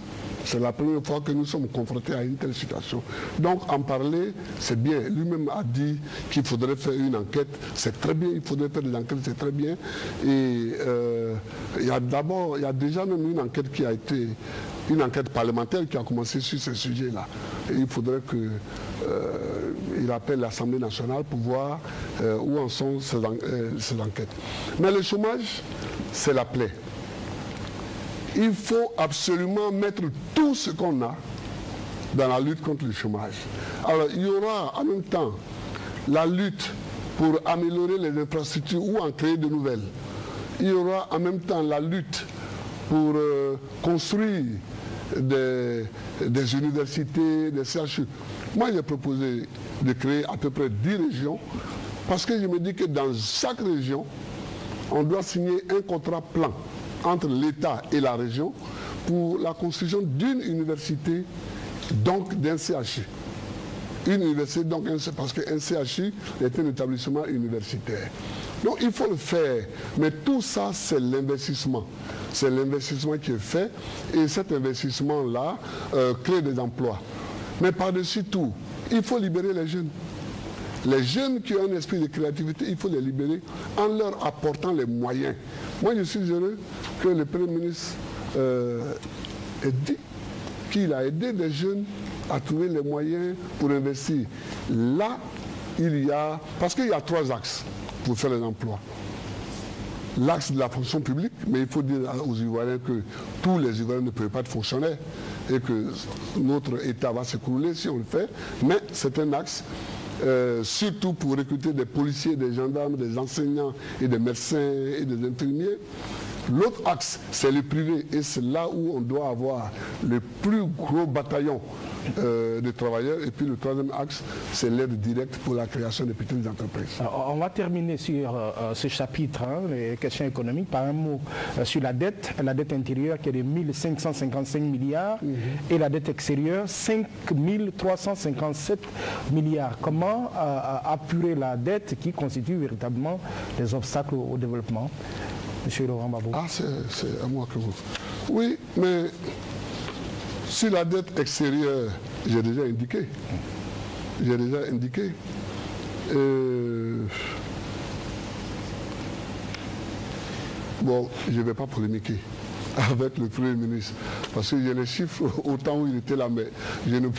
C'est la première fois que nous sommes confrontés à une telle situation. Donc en parler, c'est bien. Lui-même a dit qu'il faudrait faire une enquête. C'est très bien, il faudrait faire des enquêtes, c'est très bien. Et il y a déjà même une enquête qui a été, une enquête parlementaire qui a commencé sur ce sujet-là. Et il faudrait qu'il appelle l'Assemblée nationale pour voir où en sont ces enquêtes. Mais le chômage, c'est la plaie. Il faut absolument mettre tout ce qu'on a dans la lutte contre le chômage. Alors, il y aura en même temps la lutte pour améliorer les infrastructures ou en créer de nouvelles. Il y aura en même temps la lutte pour construire des universités, des CHU. Moi, j'ai proposé de créer à peu près 10 régions parce que je me dis que dans chaque région, on doit signer un contrat plan entre l'État et la région pour la construction d'une université, donc d'un CHU. Une université, donc parce qu'un CHU est un établissement universitaire. Donc il faut le faire, mais tout ça c'est l'investissement. C'est l'investissement qui est fait et cet investissement-là crée des emplois. Mais par-dessus tout, il faut libérer les jeunes. Les jeunes qui ont un esprit de créativité, il faut les libérer en leur apportant les moyens. Moi, je suis heureux que le Premier ministre ait dit qu'il a aidé des jeunes à trouver les moyens pour investir. Là, il y a... Parce qu'il y a 3 axes pour faire les emplois. L'axe de la fonction publique, mais il faut dire aux Ivoiriens que tous les Ivoiriens ne peuvent pas être fonctionnaires et que notre État va s'écrouler si on le fait, mais c'est un axe. Surtout pour recruter des policiers, des gendarmes, des enseignants et des médecins et des infirmiers. L'autre axe, c'est le privé et c'est là où on doit avoir le plus gros bataillon de travailleurs. Et puis le troisième axe, c'est l'aide directe pour la création des petites entreprises. Alors, on va terminer sur ce chapitre, les questions économiques, par un mot sur la dette intérieure qui est de 1555 milliards et la dette extérieure 5357 milliards. Comment apurer la dette qui constitue véritablement des obstacles au développement? Monsieur Laurent Gbagbo. Ah, c'est à moi que vous... Oui, mais sur la dette extérieure, j'ai déjà indiqué. Bon, je ne vais pas polémiquer avec le Premier ministre, parce que j'ai les chiffres au temps où il était là, mais je ne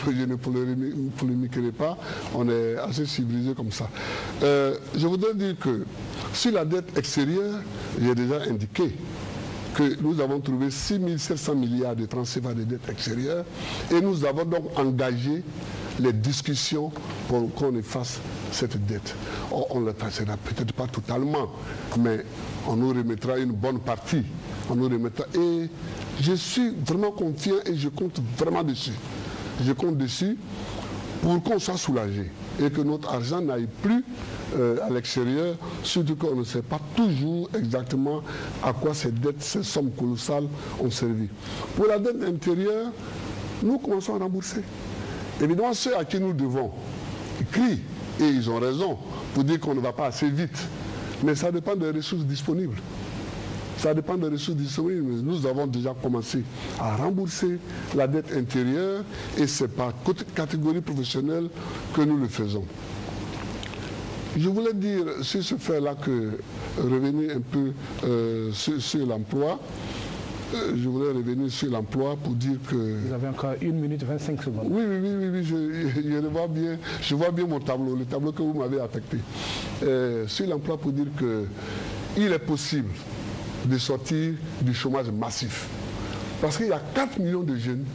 polémiquerai pas, on est assez civilisé comme ça. Je voudrais dire que sur la dette extérieure, j'ai déjà indiqué que nous avons trouvé 6 700 milliards de transferts de dette extérieure et nous avons donc engagé les discussions pour qu'on efface cette dette. On ne l'effacera peut-être pas totalement, mais on nous remettra une bonne partie. On nous remettra. Et je suis vraiment confiant et je compte vraiment dessus. Je compte dessus pour qu'on soit soulagé et que notre argent n'aille plus à l'extérieur, surtout qu'on ne sait pas toujours exactement à quoi ces dettes, ces sommes colossales ont servi. Pour la dette intérieure, nous commençons à rembourser. Évidemment, ceux à qui nous devons crient, et ils ont raison, pour dire qu'on ne va pas assez vite. Mais ça dépend des ressources disponibles. Ça dépend des ressources disponibles. Nous avons déjà commencé à rembourser la dette intérieure et c'est par catégorie professionnelle que nous le faisons. Je voulais dire sur ce fait-là que revenir un peu sur l'emploi. Je voulais revenir sur l'emploi pour dire que... Vous avez encore 1 minute 25 secondes. Oui, je vois bien mon tableau, le tableau que vous m'avez affecté. Sur l'emploi pour dire qu'il est possible de sortir du chômage massif. Parce qu'il y a 4 millions de jeunes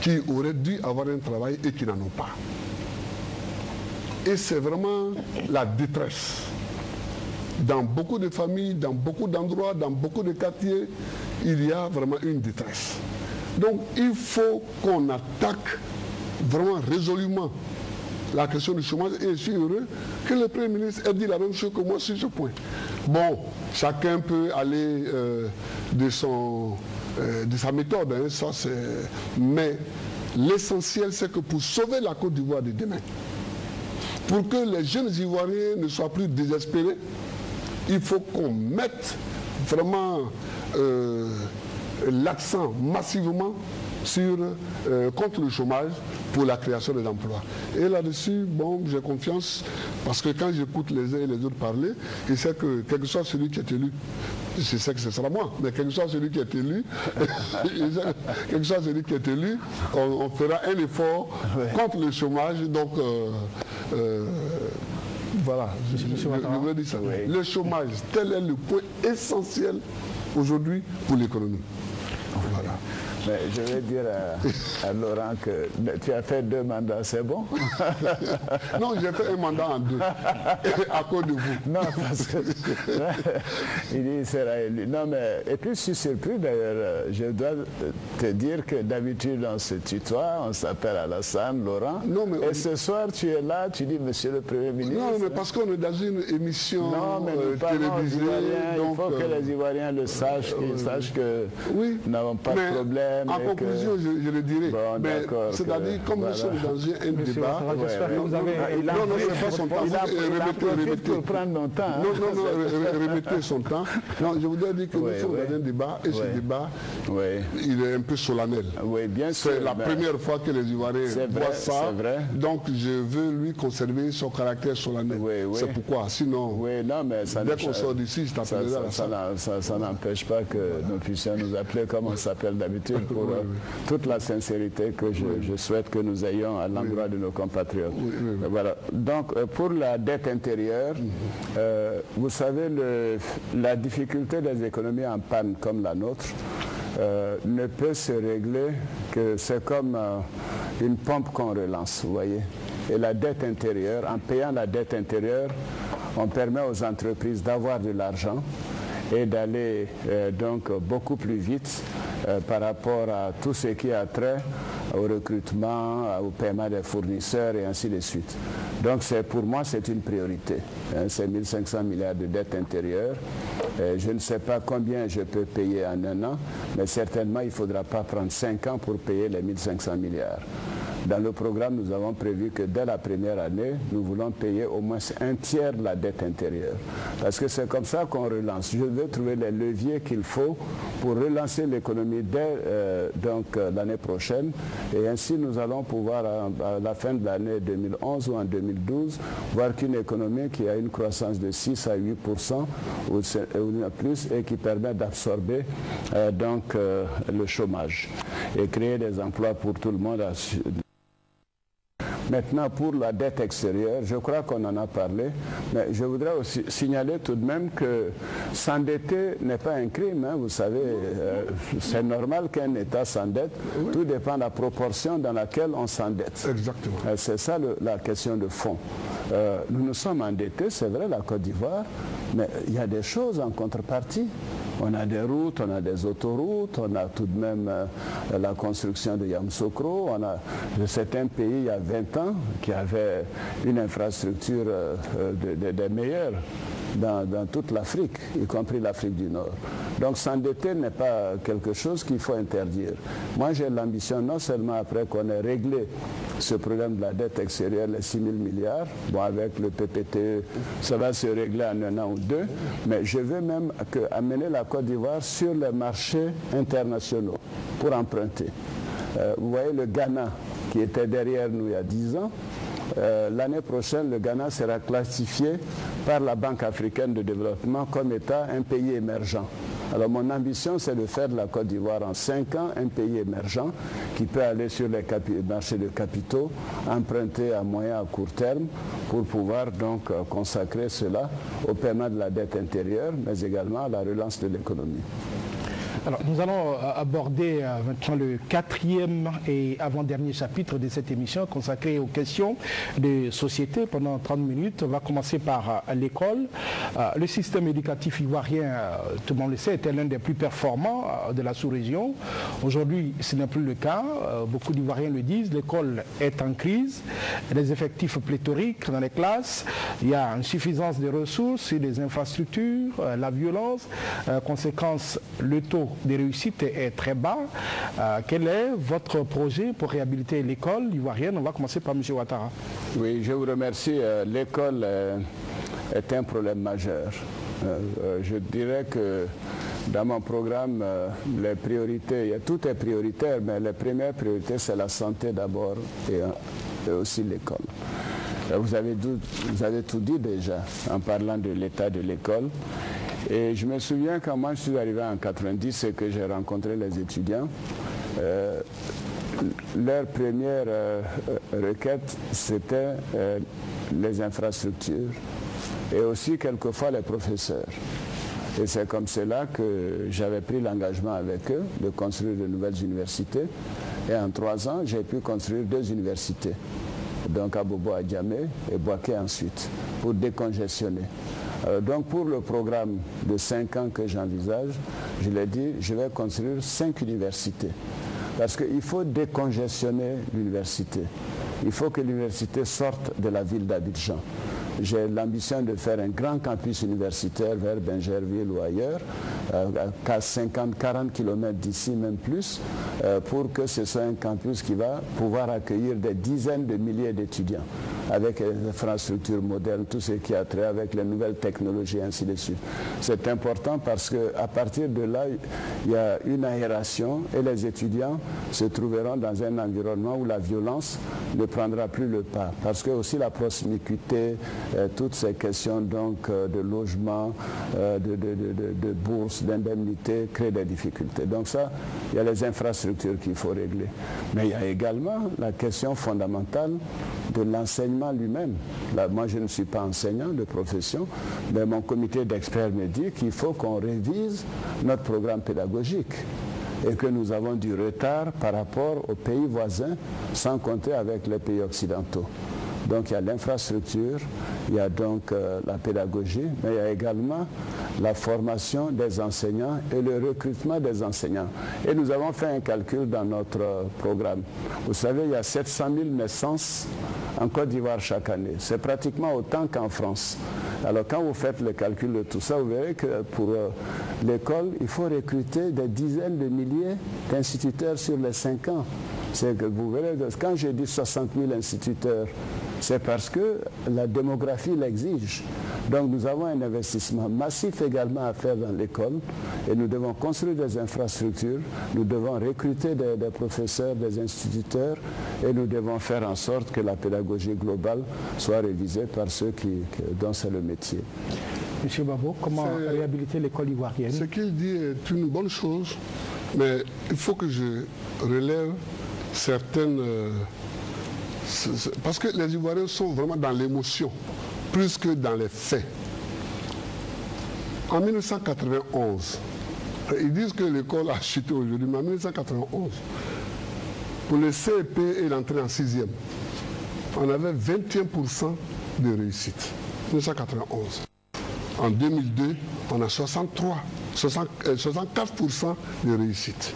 qui auraient dû avoir un travail et qui n'en ont pas. Et c'est vraiment la détresse. Dans beaucoup de familles, dans beaucoup d'endroits, dans beaucoup de quartiers, il y a vraiment une détresse. Donc il faut qu'on attaque vraiment résolument la question du chômage et je suis heureux que le Premier ministre ait dit la même chose que moi sur ce point. Bon, chacun peut aller de sa méthode, hein, ça mais l'essentiel c'est que pour sauver la Côte d'Ivoire de demain, pour que les jeunes Ivoiriens ne soient plus désespérés, il faut qu'on mette vraiment l'accent massivement contre le chômage pour la création des emplois. Et là-dessus, bon, j'ai confiance parce que quand j'écoute les uns et les autres parler, je sais que quel que soit celui qui est élu, je sais que ce sera moi, mais quel que soit celui qui est élu, on fera un effort contre le chômage. Donc, voilà, je voulais dire ça. Oui. Le chômage, tel est le point essentiel aujourd'hui pour l'économie. Voilà. Mais je vais dire à Laurent que tu as fait 2 mandats, c'est bon? Non, j'ai fait un mandat en 2, à cause de vous. Non, parce que il dit il sera élu. Non, mais, et puis je suis surpris d'ailleurs, je dois te dire que d'habitude on se tutoie, on s'appelle Alassane, Laurent, non, mais et ce soir tu es là, tu dis Monsieur le Premier ministre. Non, mais parce qu'on est dans une émission télévisée. Donc, il faut que les Ivoiriens le sachent, qu'ils sachent que nous n'avons pas de problème. En conclusion, je le dirais. Bon, c'est-à-dire, comme nous sommes dans un débat... Il a profité pour prendre mon temps. Non, remettez son temps. Non, je voudrais dire que nous sommes dans un débat et ce débat, il est un peu solennel. Oui, bien sûr. C'est la première fois que les Ivoiriens voient ça. Donc, je veux lui conserver son caractère solennel. C'est pourquoi. Sinon, dès qu'on sort d'ici, je t'appellerai à ça. Ça n'empêche pas que nous puissions nous appeler comme on s'appelle d'habitude. Pour toute la sincérité que je souhaite que nous ayons à l'endroit de nos compatriotes. Voilà. Donc, pour la dette intérieure, vous savez, la difficulté des économies en panne comme la nôtre ne peut se régler que c'est comme une pompe qu'on relance, vous voyez. Et la dette intérieure, en payant la dette intérieure, on permet aux entreprises d'avoir de l'argent et d'aller donc beaucoup plus vite par rapport à tout ce qui a trait au recrutement, au paiement des fournisseurs et ainsi de suite. Donc pour moi c'est une priorité, c'est 1500 milliards de dettes intérieures. Je ne sais pas combien je peux payer en 1 an, mais certainement il ne faudra pas prendre 5 ans pour payer les 1500 milliards. Dans le programme, nous avons prévu que dès la première année, nous voulons payer au moins un tiers de la dette intérieure. Parce que c'est comme ça qu'on relance. Je veux trouver les leviers qu'il faut pour relancer l'économie dès l'année prochaine. Et ainsi, nous allons pouvoir, à la fin de l'année 2011 ou en 2012, voir qu'une économie qui a une croissance de 6 à 8% ou plus et qui permet d'absorber le chômage et créer des emplois pour tout le monde. Maintenant, pour la dette extérieure, je crois qu'on en a parlé, mais je voudrais aussi signaler tout de même que s'endetter n'est pas un crime. Hein, vous savez, c'est normal qu'un État s'endette. Oui. Tout dépend de la proportion dans laquelle on s'endette. Exactement. C'est ça la question de fond. Nous nous sommes endettés, c'est vrai, la Côte d'Ivoire, mais il y a des choses en contrepartie. On a des routes, on a des autoroutes, on a tout de même la construction de Yamoussoukro. On a certains pays, il y a 20 ans, qui avaient une infrastructure des meilleures dans toute l'Afrique, y compris l'Afrique du Nord. Donc s'endetter n'est pas quelque chose qu'il faut interdire. Moi, j'ai l'ambition, non seulement après qu'on ait réglé ce problème de la dette extérieure, les 6 000 milliards, bon, avec le PPTE, ça va se régler en un an ou deux, mais je veux même amener la Côte d'Ivoire sur les marchés internationaux pour emprunter. Vous voyez le Ghana qui était derrière nous il y a 10 ans, l'année prochaine, le Ghana sera classifié par la Banque africaine de développement comme étant un pays émergent. Alors mon ambition, c'est de faire de la Côte d'Ivoire en 5 ans un pays émergent qui peut aller sur les marchés de capitaux, emprunter à moyen, à court terme, pour pouvoir donc consacrer cela au paiement de la dette intérieure, mais également à la relance de l'économie. Alors, nous allons aborder maintenant le 4e et avant-dernier chapitre de cette émission consacrée aux questions de société pendant 30 minutes. On va commencer par l'école. Le système éducatif ivoirien, tout le monde le sait, était l'un des plus performants de la sous-région. Aujourd'hui, ce n'est plus le cas. Beaucoup d'Ivoiriens le disent. L'école est en crise. Les effectifs pléthoriques dans les classes. Il y a insuffisance des ressources et des infrastructures, la violence. Conséquence, le taux de réussite est très bas. Quel est votre projet pour réhabiliter l'école ivoirienne? On va commencer par M. Ouattara. Oui, je vous remercie. L'école est un problème majeur. Je dirais que dans mon programme, les priorités, tout est prioritaire, mais les premières priorités, c'est la santé d'abord et aussi l'école. Vous avez tout dit déjà en parlant de l'état de l'école. Et je me souviens quand moi je suis arrivé en 90 et que j'ai rencontré les étudiants, leur première requête, c'était les infrastructures et aussi quelquefois les professeurs. Et c'est comme cela que j'avais pris l'engagement avec eux de construire de nouvelles universités. Et en 3 ans, j'ai pu construire 2 universités. Donc à Bobo à Djamé et Boaké ensuite, pour décongestionner. Donc pour le programme de 5 ans que j'envisage, je l'ai dit, je vais construire 5 universités. Parce qu'il faut décongestionner l'université. Il faut que l'université sorte de la ville d'Abidjan. J'ai l'ambition de faire un grand campus universitaire vers Bingerville ou ailleurs, à 50-40 km d'ici, même plus, pour que ce soit un campus qui va pouvoir accueillir des dizaines de milliers d'étudiants, avec les infrastructures modernes, tout ce qui a trait avec les nouvelles technologies, ainsi de suite. C'est important parce qu'à partir de là, il y a une aération et les étudiants se trouveront dans un environnement où la violence ne prendra plus le pas. Parce que aussi la promiscuité, toutes ces questions donc de logement, de bourse, d'indemnité créent des difficultés. Donc ça, il y a les infrastructures qu'il faut régler. Mais il y a également la question fondamentale de l'enseignement lui-même. Moi, je ne suis pas enseignant de profession, mais mon comité d'experts me dit qu'il faut qu'on révise notre programme pédagogique et que nous avons du retard par rapport aux pays voisins, sans compter avec les pays occidentaux. Donc il y a l'infrastructure, il y a donc la pédagogie, mais il y a également la formation des enseignants et le recrutement des enseignants. Et nous avons fait un calcul dans notre programme. Vous savez, il y a 700 000 naissances en Côte d'Ivoire chaque année. C'est pratiquement autant qu'en France. Alors quand vous faites le calcul de tout ça, vous verrez que pour l'école, il faut recruter des dizaines de milliers d'instituteurs sur les 5 ans. C'est que vous verrez, quand j'ai dit 60 000 instituteurs, c'est parce que la démographie l'exige. Donc nous avons un investissement massif également à faire dans l'école et nous devons construire des infrastructures, nous devons recruter des professeurs, des instituteurs et nous devons faire en sorte que la pédagogie globale soit révisée par ceux dont c'est le métier. Monsieur Babo, comment réhabiliter l'école ivoirienne? Ce qu'il dit est une bonne chose, mais il faut que je relève certaines... parce que les Ivoiriens sont vraiment dans l'émotion, plus que dans les faits. En 1991, ils disent que l'école a chuté aujourd'hui, mais en 1991, pour le CEP et l'entrée en 6e, on avait 21% de réussite. 1991. En 2002, on a 64% de réussite.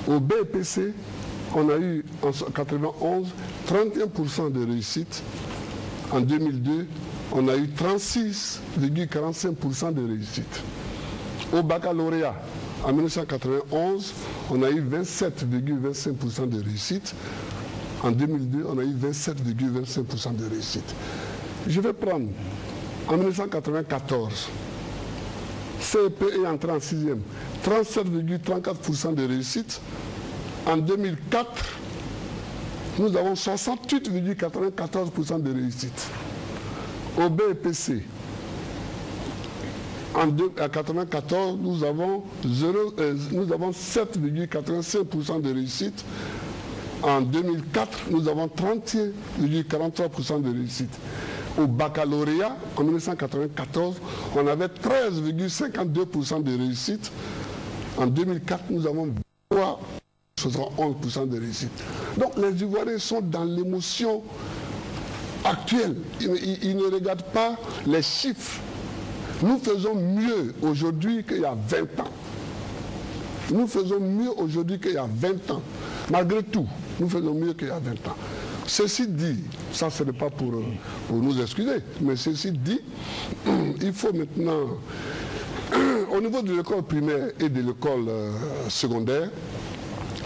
Au BEPC, on a eu en 1991 31% de réussite. En 2002, on a eu 36,45% de réussite. Au baccalauréat, en 1991, on a eu 27,25% de réussite. En 2002, on a eu 27,25% de réussite. Je vais prendre en 1994, CEP est entré en 6e, 37,34% de réussite. En 2004, nous avons 68,94% de réussite. Au BEPC, en 1994, nous avons 7,85% de réussite. En 2004, nous avons 31,43% de réussite. Au baccalauréat, en 1994, on avait 13,52% de réussite. En 2004, nous avons 71% de réussite. Donc les Ivoiriens sont dans l'émotion actuelle. Ils ne regardent pas les chiffres. Nous faisons mieux aujourd'hui qu'il y a 20 ans. Nous faisons mieux aujourd'hui qu'il y a 20 ans. Malgré tout, nous faisons mieux qu'il y a 20 ans. Ceci dit, ça ce n'est pas pour nous excuser, mais ceci dit, il faut maintenant, au niveau de l'école primaire et de l'école secondaire,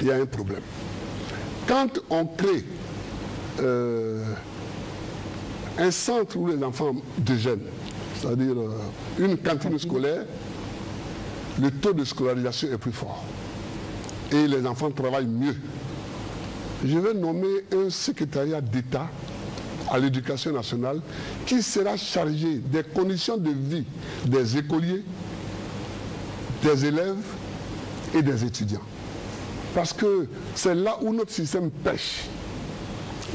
il y a un problème. Quand on crée un centre où les enfants déjeunent, c'est-à-dire une cantine scolaire, le taux de scolarisation est plus fort et les enfants travaillent mieux. Je vais nommer un secrétariat d'État à l'éducation nationale qui sera chargé des conditions de vie des écoliers, des élèves et des étudiants. Parce que c'est là où notre système pêche.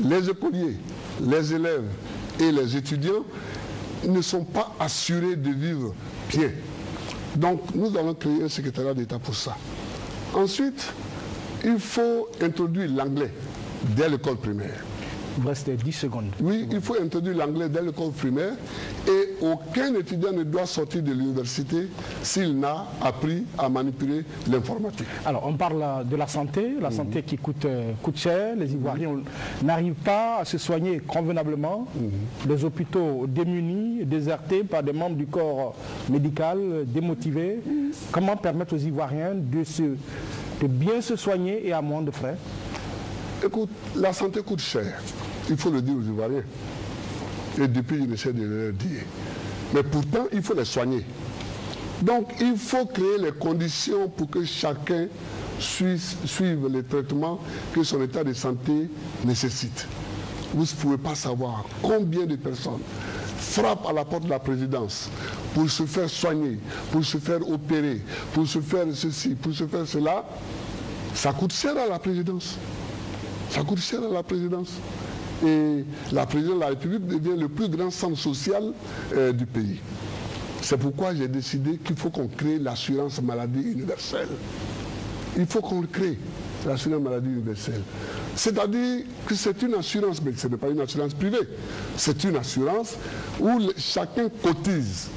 Les écoliers, les élèves et les étudiants ne sont pas assurés de vivre bien. Donc nous allons créer un secrétariat d'État pour ça. Ensuite, il faut introduire l'anglais dès l'école primaire. Il vous reste 10 secondes. Oui, il faut introduire l'anglais dès l'école primaire et aucun étudiant ne doit sortir de l'université s'il n'a appris à manipuler l'informatique. Alors, on parle de la santé qui coûte cher. Les Ivoiriens n'arrivent pas à se soigner convenablement. Les hôpitaux démunis, désertés par des membres du corps médical, démotivés. Comment permettre aux Ivoiriens de bien se soigner et à moins de frais? Écoute, la santé coûte cher. Il faut le dire aux Ivoiriens. Et depuis, je essaie de le dire. Mais pourtant, il faut les soigner. Donc, il faut créer les conditions pour que chacun suive les traitements que son état de santé nécessite. Vous ne pouvez pas savoir combien de personnes frappent à la porte de la présidence pour se faire soigner, pour se faire opérer, pour se faire ceci, pour se faire cela. Ça coûte cher à la présidence. Ça coûte cher à la présidence. Et la présidence de la République devient le plus grand centre social du pays. C'est pourquoi j'ai décidé qu'il faut qu'on crée l'assurance maladie universelle. Il faut qu'on crée l'assurance maladie universelle. C'est-à-dire que c'est une assurance, mais ce n'est pas une assurance privée. C'est une assurance où chacun cotise.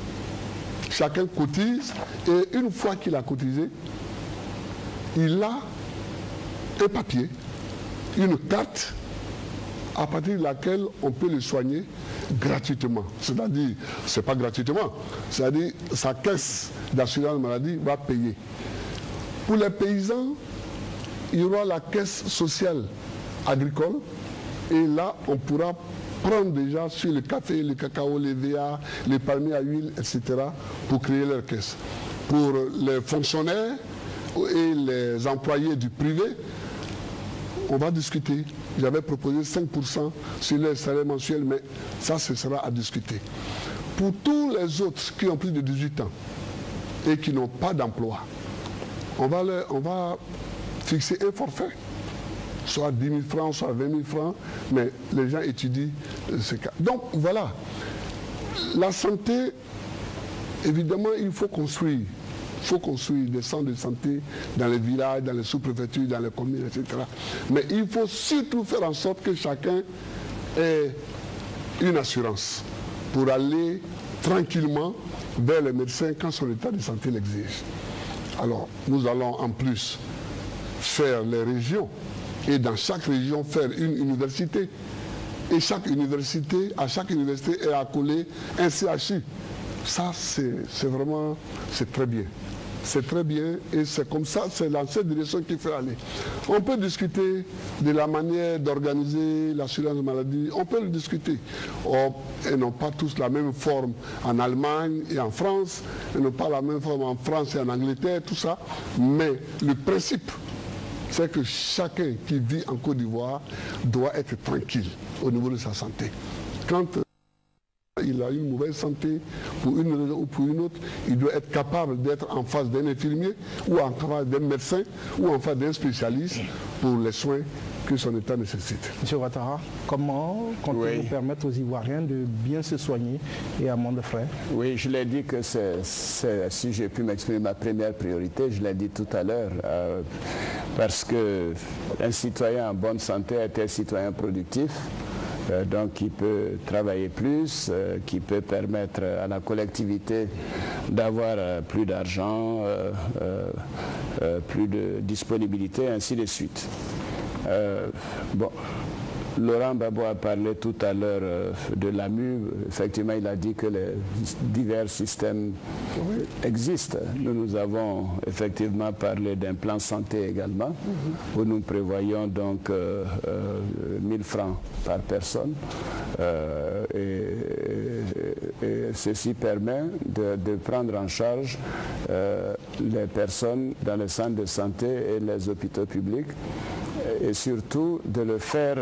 Chacun cotise et une fois qu'il a cotisé, il a un papier, une carte à partir de laquelle on peut le soigner gratuitement. C'est-à-dire, ce n'est pas gratuitement, c'est-à-dire sa caisse d'assurance maladie va payer. Pour les paysans, il y aura la caisse sociale agricole, et là, on pourra prendre déjà sur le café, le cacao, les VA, les palmiers à huile, etc., pour créer leur caisse. Pour les fonctionnaires et les employés du privé, on va discuter. J'avais proposé 5% sur les salaires mensuels, mais ça, ce sera à discuter. Pour tous les autres qui ont plus de 18 ans et qui n'ont pas d'emploi, on va fixer un forfait, soit 10 000 francs, soit 20 000 francs, mais les gens étudient ce cas. Donc voilà, la santé, évidemment, il faut construire. Il faut construire des centres de santé dans les villages, dans les sous-préfectures, dans les communes, etc. Mais il faut surtout faire en sorte que chacun ait une assurance pour aller tranquillement vers le médecin quand son état de santé l'exige. Alors, nous allons en plus faire les régions et dans chaque région faire une université. Et chaque université, à chaque université est accolé un CHU. Ça, c'est vraiment, c'est très bien. C'est très bien et c'est comme ça, c'est dans cette direction qu'il faut aller. On peut discuter de la manière d'organiser l'assurance maladie, on peut le discuter. Elles n'ont pas tous la même forme en Allemagne et en France, elles n'ont pas la même forme en France et en Angleterre, tout ça. Mais le principe, c'est que chacun qui vit en Côte d'Ivoire doit être tranquille au niveau de sa santé. Quand il a une mauvaise santé pour une raison ou pour une autre, il doit être capable d'être en face d'un infirmier ou en face d'un médecin ou en face d'un spécialiste pour les soins que son état nécessite. Monsieur Ouattara, comment comptez-vous permettre aux Ivoiriens de bien se soigner et à moins de frais? Oui, je l'ai dit que si j'ai pu m'exprimer ma première priorité, je l'ai dit tout à l'heure, parce qu'un citoyen en bonne santé est un citoyen productif. Donc qui peut travailler plus, qui peut permettre à la collectivité d'avoir plus d'argent, plus de disponibilité, ainsi de suite. Laurent Gbagbo a parlé tout à l'heure de l'AMU. Effectivement, il a dit que les divers systèmes existent. Nous avons effectivement parlé d'un plan santé également, où nous prévoyons donc 1000 francs par personne. Et ceci permet de prendre en charge les personnes dans les centres de santé et les hôpitaux publics, et surtout de le faire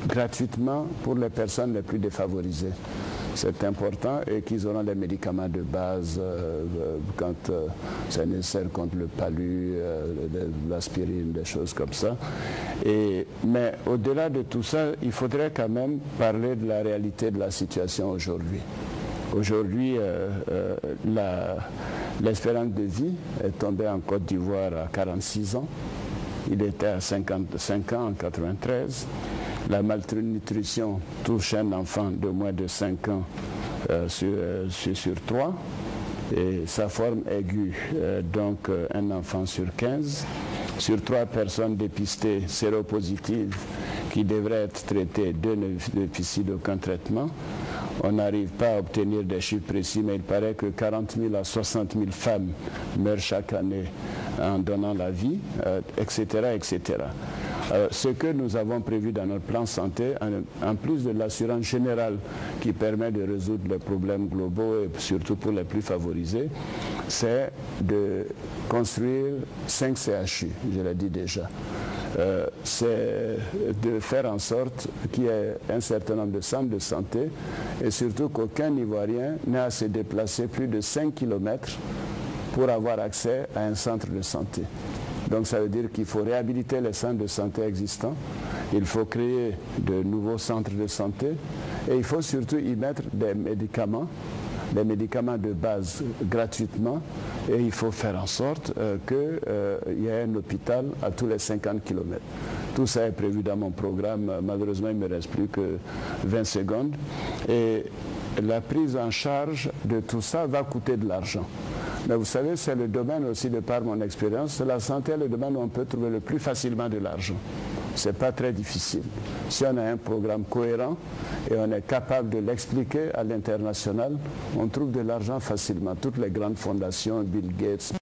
gratuitement pour les personnes les plus défavorisées. C'est important, et qu'ils auront les médicaments de base quand c'est nécessaire, contre le palu, l'aspirine, des choses comme ça. Mais au-delà de tout ça, il faudrait quand même parler de la réalité de la situation aujourd'hui. Aujourd'hui, l'espérance de vie est tombée en Côte d'Ivoire à 46 ans. Il était à 55 ans en 1993. La malnutrition touche un enfant de moins de 5 ans sur 3. Et sa forme aiguë, donc un enfant sur 15. Sur 3 personnes dépistées séropositives qui devraient être traitées, 2 ne bénéficient d'aucun traitement. On n'arrive pas à obtenir des chiffres précis, mais il paraît que 40 000 à 60 000 femmes meurent chaque année en donnant la vie, etc., etc. Ce que nous avons prévu dans notre plan santé, en plus de l'assurance générale qui permet de résoudre les problèmes globaux et surtout pour les plus favorisés, c'est de construire 5 CHU, je l'ai dit déjà. C'est de faire en sorte qu'il y ait un certain nombre de centres de santé et surtout qu'aucun Ivoirien n'ait à se déplacer plus de 5 km pour avoir accès à un centre de santé. Donc ça veut dire qu'il faut réhabiliter les centres de santé existants, il faut créer de nouveaux centres de santé et il faut surtout y mettre des médicaments de base gratuitement, et il faut faire en sorte qu'il y ait un hôpital à tous les 50 km. Tout ça est prévu dans mon programme. Malheureusement, il ne me reste plus que 20 secondes. Et la prise en charge de tout ça va coûter de l'argent. Mais vous savez, c'est le domaine aussi, de par mon expérience, la santé est le domaine où on peut trouver le plus facilement de l'argent. Ce n'est pas très difficile. Si on a un programme cohérent et on est capable de l'expliquer à l'international, on trouve de l'argent facilement. Toutes les grandes fondations, Bill Gates,